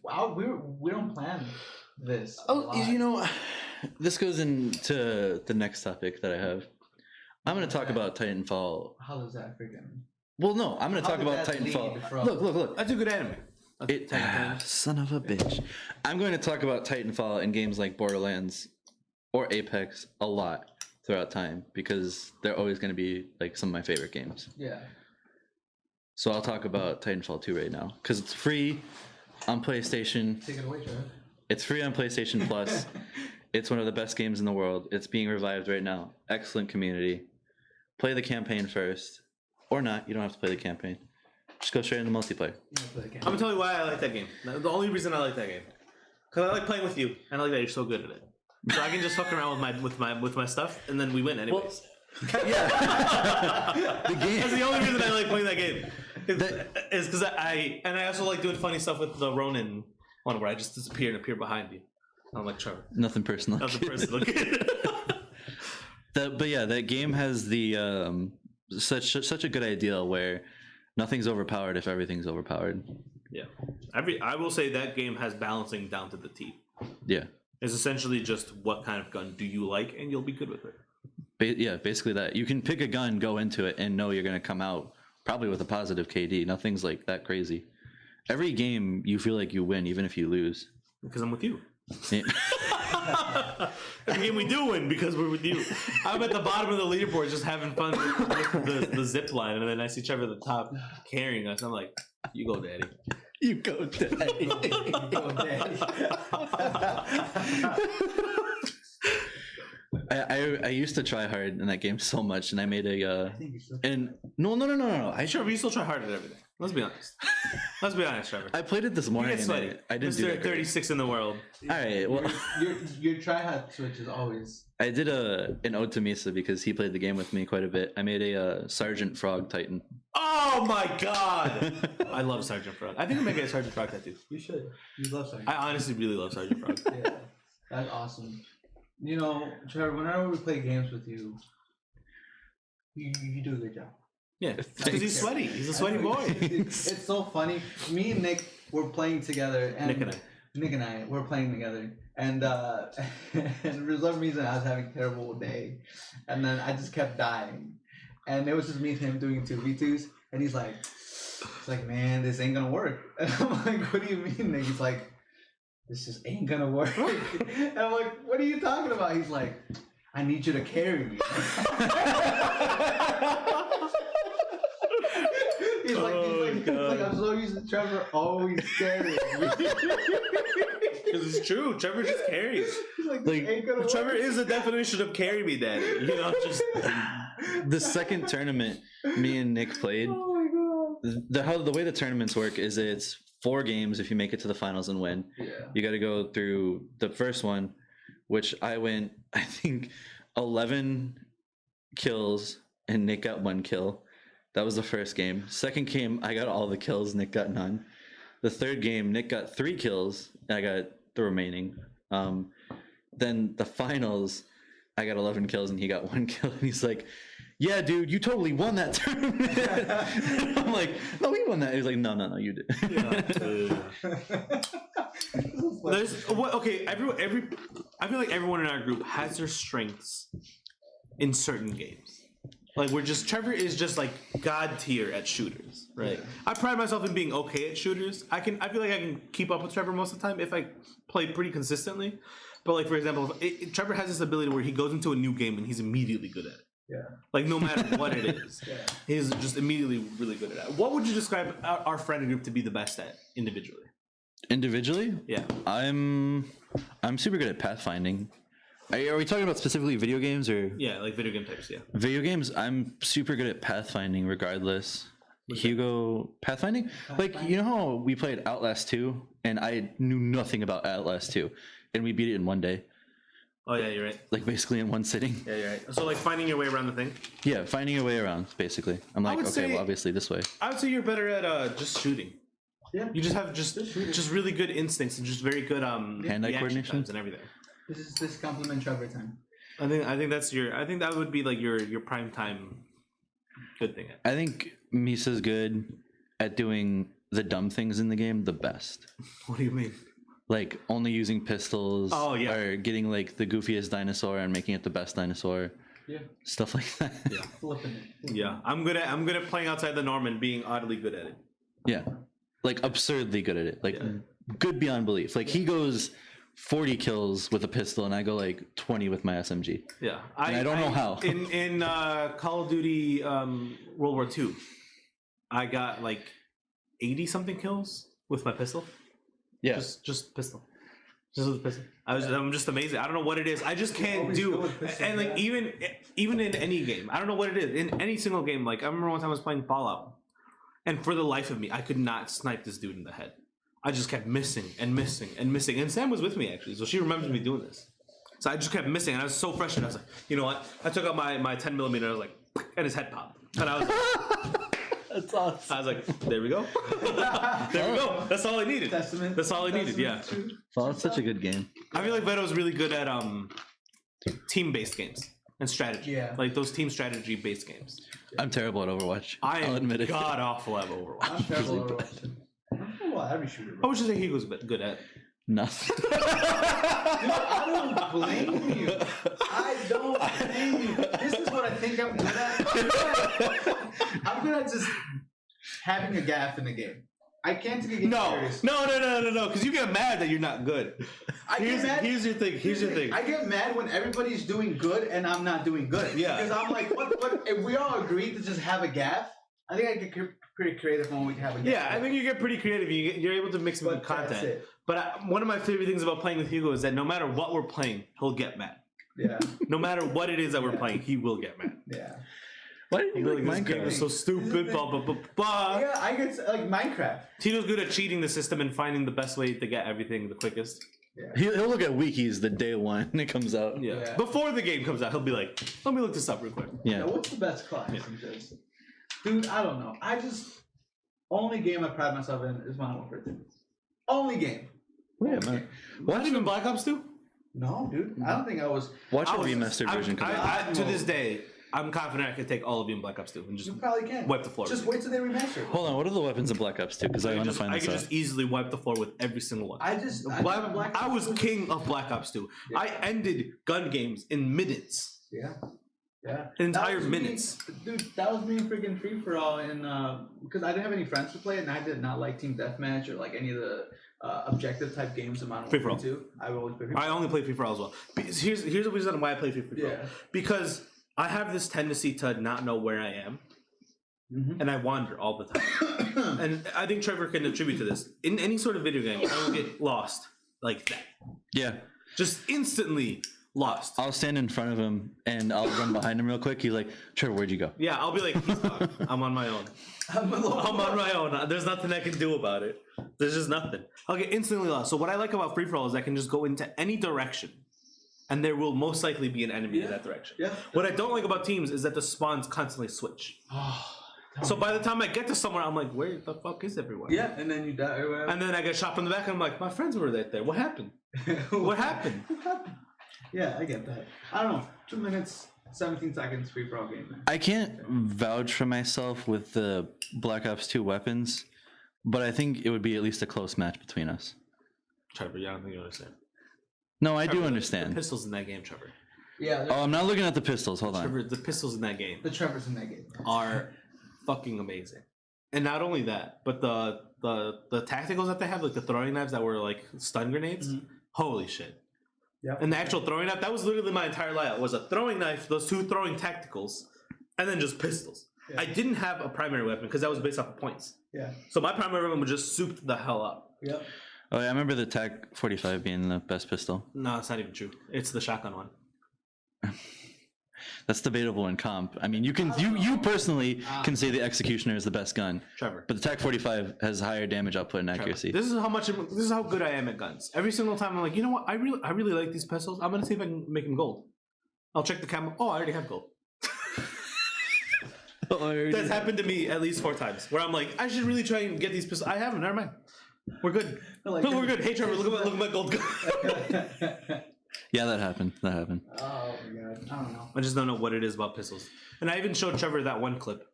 we don't plan this. a lot. This goes into the next topic that I have. I'm going to talk about Titanfall. How does that freaking. Well, no, I'm going to How talk did about that lead Titanfall. from- Look. That's a good anime. Son of a bitch. I'm going to talk about Titanfall in games like Borderlands or Apex a lot throughout time because they're always going to be like some of my favorite games. Yeah. So I'll talk about Titanfall 2 right now because it's free on PlayStation. Take it away, Trevor. It's free on PlayStation Plus. It's one of the best games in the world. It's being revived right now. Excellent community. Play the campaign first. Or not. You don't have to play the campaign. Just go straight into multiplayer. I'm gonna tell you why I like that game. The only reason I like that game, because I like playing with you, and I like that you're so good at it. So I can just fuck around with my stuff, and then we win anyways. Yeah. The game. That's the only reason I like playing that game. Is because I also like doing funny stuff with the Ronin one where I just disappear and appear behind you. I'm like Trevor. Nothing personal. Nothing personal. But yeah, that game has the such a good idea where nothing's overpowered if everything's overpowered. Yeah, I will say that game has balancing down to the T. Yeah. It's essentially just what kind of gun do you like, and you'll be good with it. Yeah, basically that. You can pick a gun, go into it, and know you're going to come out probably with a positive KD. Nothing's like that crazy. Every game, you feel like you win, even if you lose. Because I'm with you. Yeah. Every game we do win because we're with you. I'm at the bottom of the leaderboard just having fun with the zip line, and then I see Trevor at the top carrying us. I'm like, you go, daddy. You go, daddy. I used to try hard in that game so much, and I made a and no. Trevor, you still try hard at everything. Let's be honest. Let's be honest, Trevor. I played it this You morning. get sweaty. I didn't do Mr. that great. 36 in the world. All right. Well, your try-hard switch is always. I did an ode to Misa because he played the game with me quite a bit. I made a Sergeant Frog Titan. Oh my god! I love Sergeant Frog. I think I'm making a Sergeant Frog tattoo. You should. You love Sergeant. I honestly really love Sergeant Frog. Yeah, that's awesome. You know, Trevor, whenever we play games with you, you do a good job. Yeah, because he's sweaty. He's a sweaty boy. It's so funny. Me and Nick were playing together, and Nick and I were playing together, and and for some reason I was having a terrible day, and then I just kept dying, and it was just me and him doing 2v2s, and he's like, man, this ain't gonna work. And I'm like, what do you mean, Nick? He's like, this just ain't gonna work. And I'm like, what are you talking about? He's like, I need you to carry me. He's like, I'm so used to Trevor always carrying me. Because it's true. Trevor just carries. He's like, this ain't gonna work. Trevor is the definition of carry me, daddy. You know, just The second tournament me and Nick played, Oh my god. the way the tournaments work is it's 4 games if you make it to the finals and win. Yeah. You got to go through the first one, which I went, I think, 11 kills and Nick got 1 kill. That was the first game. Second game, I got all the kills. Nick got none. The third game, Nick got 3 kills and I got the remaining. Then the finals, I got 11 kills and he got 1 kill. And he's like, yeah, dude, you totally won that tournament. I'm like, no, we won that. He's like, no, you did. Okay, I feel like everyone in our group has their strengths in certain games. Like Trevor is just like god tier at shooters, right? Yeah. I pride myself in being okay at shooters. I feel like I can keep up with Trevor most of the time if I play pretty consistently. But like for example, Trevor has this ability where he goes into a new game and he's immediately good at it. Yeah. Like no matter what it is, he's just immediately really good at it. What would you describe our friend group to be the best at individually? Individually? Yeah. I'm super good at pathfinding. Are we talking about specifically video games or? Yeah, like video game types, yeah. Video games, I'm super good at pathfinding regardless. Hugo, pathfinding? Like, you know how we played Outlast 2 and I knew nothing about Outlast 2 and we beat it in one day? Oh, yeah, you're right. Like basically in one sitting? Yeah, you're right. So like finding your way around the thing? Yeah, finding your way around, basically. I'm like, okay, well, obviously this way. I would say you're better at just shooting. Yeah. You just have just really good instincts and just very good hand-eye coordination and everything. This compliment Trevor time. I think that would be like your prime time good thing. I think Misa's good at doing the dumb things in the game the best. What do you mean? Like only using pistols. Oh yeah. Or getting like the goofiest dinosaur and making it the best dinosaur. Yeah. Stuff like that. Yeah. Flipping it. Yeah. I'm good at playing outside the norm and being oddly good at it. Yeah. Like absurdly good at it. Like good beyond belief. Like he goes 40 kills with a pistol and I go like 20 with my SMG. Yeah. I don't know how. In Call of Duty World War II, I got like 80 something kills with my pistol. Yeah. Just pistol. Just with pistol. I'm just amazing. I don't know what it is. I just can't do. And like even in any game, I don't know what it is. In any single game, like I remember one time I was playing Fallout, and for the life of me, I could not snipe this dude in the head. I just kept missing and missing and missing. And Sam was with me actually, so she remembers me doing this. So I just kept missing, and I was so frustrated. I was like, you know what? I took out my 10mm. I was like, and his head popped, and I was like. That's awesome. I was like, there we go. There we go. That's all I needed. That's all I needed, yeah. Fallout's such a good game. I feel like Veto's really good at team-based games and strategy. Yeah. Like those team strategy-based games. I'm terrible at Overwatch. I'll admit it. God-awful at Overwatch. I'm terrible at Overwatch. Well, every shooter. What would you say he was good at? Nothing. Dude, I don't blame you. I don't blame you. This is what I think I'm good at. I'm good at just having a gaff in the game. I can't take a game serious. No. Because you get mad that you're not good. Here's your thing. I get mad when everybody's doing good and I'm not doing good. Yeah. Because I'm like, what? If we all agreed to just have a gaff, I think I get pretty creative when we can have a gaff. Yeah, I think you get pretty creative. You're able to mix with content. But one of my favorite things about playing with Hugo is that no matter what we're playing, he'll get mad. Yeah. No matter what it is that we're playing, he will get mad. Yeah. Why did you like Minecraft? This game is so stupid. Blah blah blah blah. Yeah, I get like Minecraft. Tito's good at cheating the system and finding the best way to get everything the quickest. Yeah. He'll look at wikis the day one it comes out. Yeah. Before the game comes out, he'll be like, "Let me look this up real quick." Yeah. What's the best class? Dude, I don't know. Only game I pride myself in is Modern Warfare 2. Only game. Yeah, man. Not even Black Ops 2? No, dude. I don't think I was. Watch a remastered version come out. To this day, I'm confident I could take all of you in Black Ops 2 and just you probably can wipe the floor. Just wait till they remaster it. Hold on, what are the weapons in Black Ops 2? Because I want to find this out. I could just easily wipe the floor with every single one. I was king of Black Ops 2. Yeah. I ended gun games in minutes. Yeah. Yeah. Entire minutes. Dude, that was me in freaking free for all in because I didn't have any friends to play and I did not like Team Deathmatch or like any of the objective type games in Modern Warfare 2. I would always play free for all. I only play free for all as well. Because here's the reason why I play free for all. Because I have this tendency to not know where I am. Mm-hmm. And I wander all the time. And I think Trevor can attribute to this. In any sort of video game, I will get lost like that. Yeah. Just instantly lost. I'll stand in front of him and I'll run behind him real quick. He's like, Trevor, where'd you go? Yeah, I'll be like, he's gone. I'm on my own. I'm on my own. There's nothing I can do about it. There's just nothing. I'll get instantly lost. So what I like about free for all is I can just go into any direction, and there will most likely be an enemy in that direction. Yeah. What I don't like about teams is that the spawns constantly switch. So by the time I get to somewhere, I'm like, where the fuck is everyone? Yeah, and then you die or whatever. And then I get shot from the back, and I'm like, my friends were right there. What happened? What happened? Yeah, I get that. I don't know. 2 minutes, 17 seconds free for all game. Man. I can't vouch for myself with the Black Ops 2 weapons, but I think it would be at least a close match between us. Trevor, yeah, I don't think you understand. No, I do Trevor, understand. The pistols in that game, Trevor. Yeah. Oh, I'm not looking at the pistols. Hold on. Trevor, the pistols in that game The Trevor's in that game. are fucking amazing. And not only that, but the tacticals that they have, like the throwing knives that were like stun grenades. Holy shit. Yeah. And the actual throwing knife, that was literally my entire layout. Was a throwing knife, those 2 throwing tacticals, and then just pistols. Yeah. I didn't have a primary weapon because that was based off of points. Yeah. So my primary weapon was just souped the hell up. Yep. Oh, yeah, I remember the TAC 45 being the best pistol. No, it's not even true. It's the shotgun one. That's debatable in comp. I mean, you personally can say the Executioner is the best gun, Trevor. but the TAC 45 has higher damage output and accuracy. This is how good I am at guns. Every single time I'm like, you know what? I really like these pistols. I'm gonna see if I can make them gold. I'll check the camo. Oh, I already have gold. That's happened to me at least 4 times. Where I'm like, I should really try and get these pistols. I have them. Never mind. We're good. Like, we're good. Hey, Trevor, look at my gold gun. Yeah, that happened. That happened. Oh my god. I don't know. I just don't know what it is about pistols. And I even showed Trevor that one clip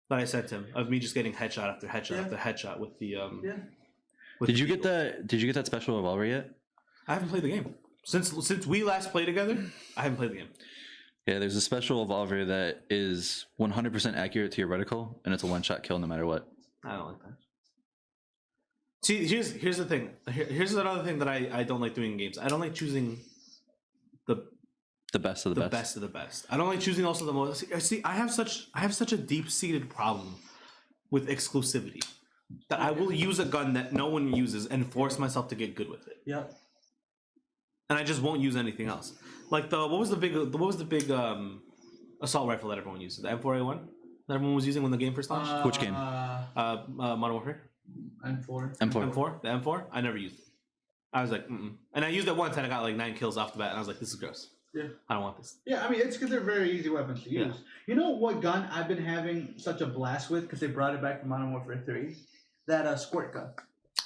that I sent him of me just getting headshot after headshot after headshot with the Yeah. with Did the you get eagle. Did you get that special revolver yet? I haven't played the game since we last played together. I haven't played the game. Yeah, there's a special revolver that is 100% accurate to your reticle, and it's a one-shot kill no matter what. I don't like that. See, here's the thing. Here's another thing that I don't like doing in games. I don't like choosing The best of the best. best of the best. I don't like choosing also the most. See, I have such a deep-seated problem with exclusivity that I will use a gun that no one uses and force myself to get good with it. Yep. And I just won't use anything else. Like what was the big assault rifle that everyone used? The M4A1 that everyone was using when the game first launched. Which game? Modern Warfare. M4. M4. The M4. I never used it. I was like, and I used it once and I got like 9 kills off the bat, and I was like, this is gross. Yeah. I don't want this. Yeah, I mean, it's because they're very easy weapons to use. Yeah. You know what gun I've been having such a blast with because they brought it back from Modern Warfare 3? That squirt gun.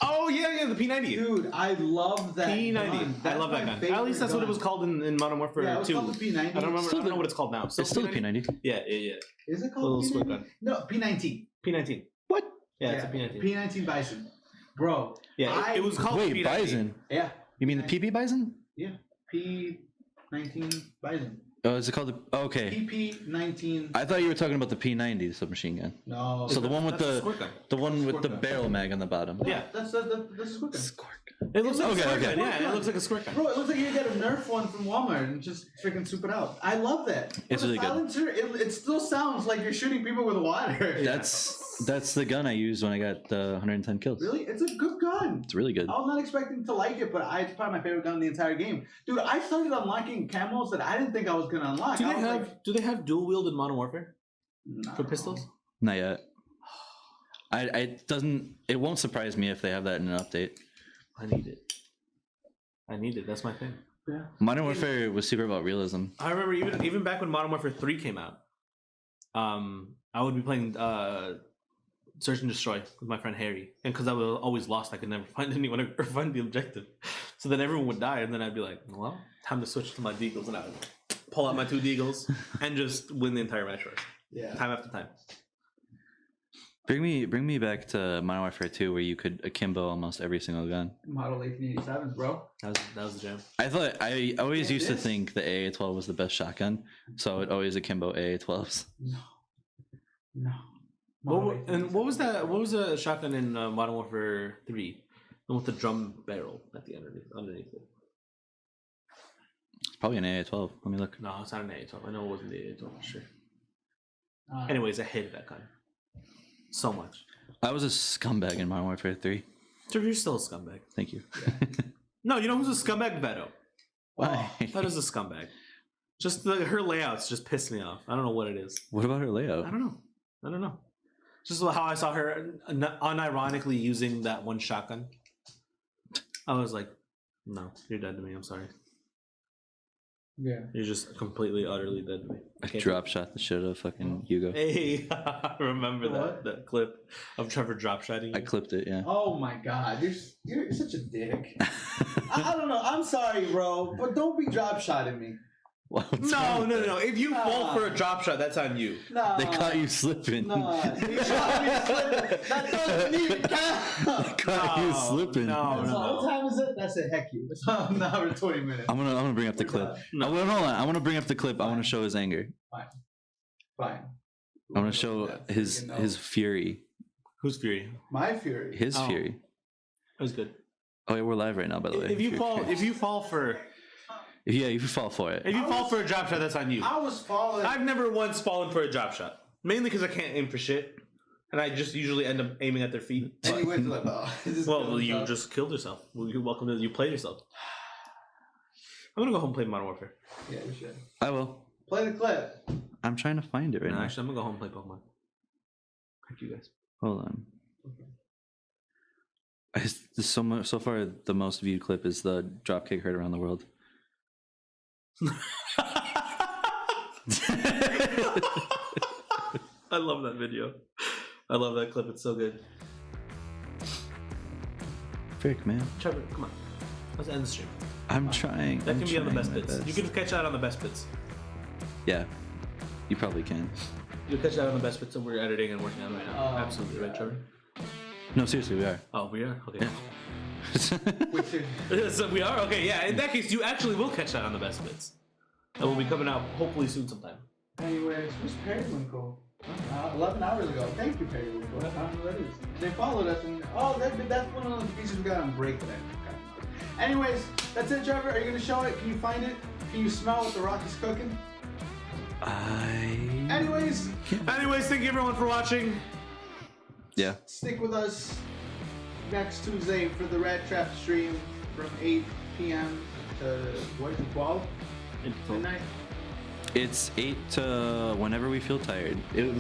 Oh yeah, the P90. Dude, I love that P90. gun. I love that gun. At least that's what it was called in Modern Warfare 2. Yeah, it was called the P90. I don't remember. I don't know what it's called now. It's still the P90. Yeah. Is it Little called squirt P90? gun. No, P19. P19. What? Yeah, it's a P19. P19 Bison. Bro. Yeah, it was called Wait, P90. Bison? Yeah. You mean the PP Bison? Yeah. P19 Bison. Oh, is it called the... okay. PP19. I thought you were talking about the P90 submachine gun. No. So the one with That's a squirt gun. the one with the Squirt gun. barrel mag on the bottom. Yeah. That's the squirt gun. It looks like Okay, a squirt okay. gun. Yeah, it looks like a squirt gun. Bro, it looks like you get a Nerf one from Walmart and just freaking soup it out. I love that. It's With really a good. silencer, it still sounds like you're shooting people with water. That's the gun I used when I got 110 kills. Really? It's a good gun. It's really good. I was not expecting to like it, but it's probably my favorite gun in the entire game. Dude, I started unlocking camos that I didn't think I was going to unlock. Do they have dual wield in Modern Warfare No. for pistols? Not yet. It won't surprise me if they have that in an update. I need it. That's my thing. Yeah. Modern Warfare was super about realism. I remember even back when Modern Warfare 3 came out, I would be playing Search and Destroy with my friend Harry, and because I was always lost, I could never find anyone or find the objective. So then everyone would die, and then I'd be like, well, time to switch to my deagles, and I would pull out my 2 deagles and just win the entire match. Yeah. Time after time. Bring me back to Modern Warfare 2 where you could akimbo almost every single gun. Model 1887s, bro. That was the jam. I always Yeah, used to this- think the AA-12 was the best shotgun, so I would always akimbo AA-12s. No. What was that? What was the shotgun in Modern Warfare 3? The one with the drum barrel at the underneath it. It's probably an AA-12. Let me look. No, it's not an A12. I know it wasn't the A12 for sure. Uh, Anyways, I hated that gun so much. I was a scumbag in Modern Warfare 3. So you're still a scumbag. Thank you. No, you know who's a scumbag? Beto. Why? That is a scumbag. Just her layouts just pissed me off. I don't know what it is. What about her layout? I don't know. Just how I saw her unironically using that one shotgun. I was like, no, you're dead to me. I'm sorry. Yeah. You're just completely, utterly dead to me. I drop shot the shit out of fucking Hugo. Hey, remember What? that clip of Trevor drop shotting you? I clipped it, yeah. Oh my god, you're such a dick. I don't know. I'm sorry, bro, but don't be drop shotting me. No. If you fall for a drop shot, that's on you. Nah. They caught you slipping. Nah. You shot me slipping. That doesn't even count. They caught you slipping. No. What time is it? That's a heck you. It's an hour and 20 minutes. I'm gonna bring up the clip. No. Hold on. I want to bring up the clip. I want to show his anger. Fine. I want to show his fury. Who's Fury? My fury. His fury. That was good. Oh yeah, we're live right now, by the way. If you fall for if you fall for it. If you fall for a drop shot, that's on you. I was falling. I've never once fallen for a drop shot. Mainly because I can't aim for shit. And I just usually end up aiming at their feet. Anyways, like, Well, you just killed yourself. You're welcome to you played yourself. I'm gonna go home and play Modern Warfare. Yeah, you should. I will. Play the clip. I'm trying to find it right now. Actually, I'm gonna go home and play Pokemon. Thank you guys. Hold on. So far, the most viewed clip is the dropkick heard around the world. I love that video. I love that clip. It's so good. Frick, man. Trevor, come on. Let's end the stream. I'm trying. That I'm can be on the best trying my bits. You can catch that on the best bits. Yeah, you probably can. You'll catch that on the best bits that we're editing and working on right now. Oh, Absolutely right, Trevor. No, seriously, we are. Oh, we are? Okay. Which is So we are? Okay, yeah. In that case, you actually will catch that on the best bits. That will be coming out hopefully soon sometime. Anyways, who's Periwinkle? 11 hours ago. Thank you, Periwinkle. That's not who that is. They followed us and that's one of those pieces we got on break today. Okay. Anyways, that's it, Trevor. Are you gonna show it? Can you find it? Can you smell what the rock is cooking? Anyways, thank you everyone for watching. Yeah. stick with us next Tuesday for the Rat Trap stream from 8 p.m. to 12 midnight. It's 8 to whenever we feel tired. It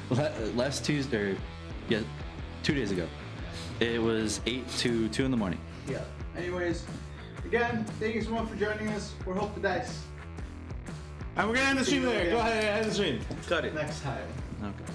was last Tuesday, or, yeah, 2 days ago. It was 8 to 2 in the morning. Yeah. Anyways, again, thank you so much for joining us. We're Hope to Dice. And we're gonna end the stream there. Go ahead and end the stream. Cut it. Next time. Okay.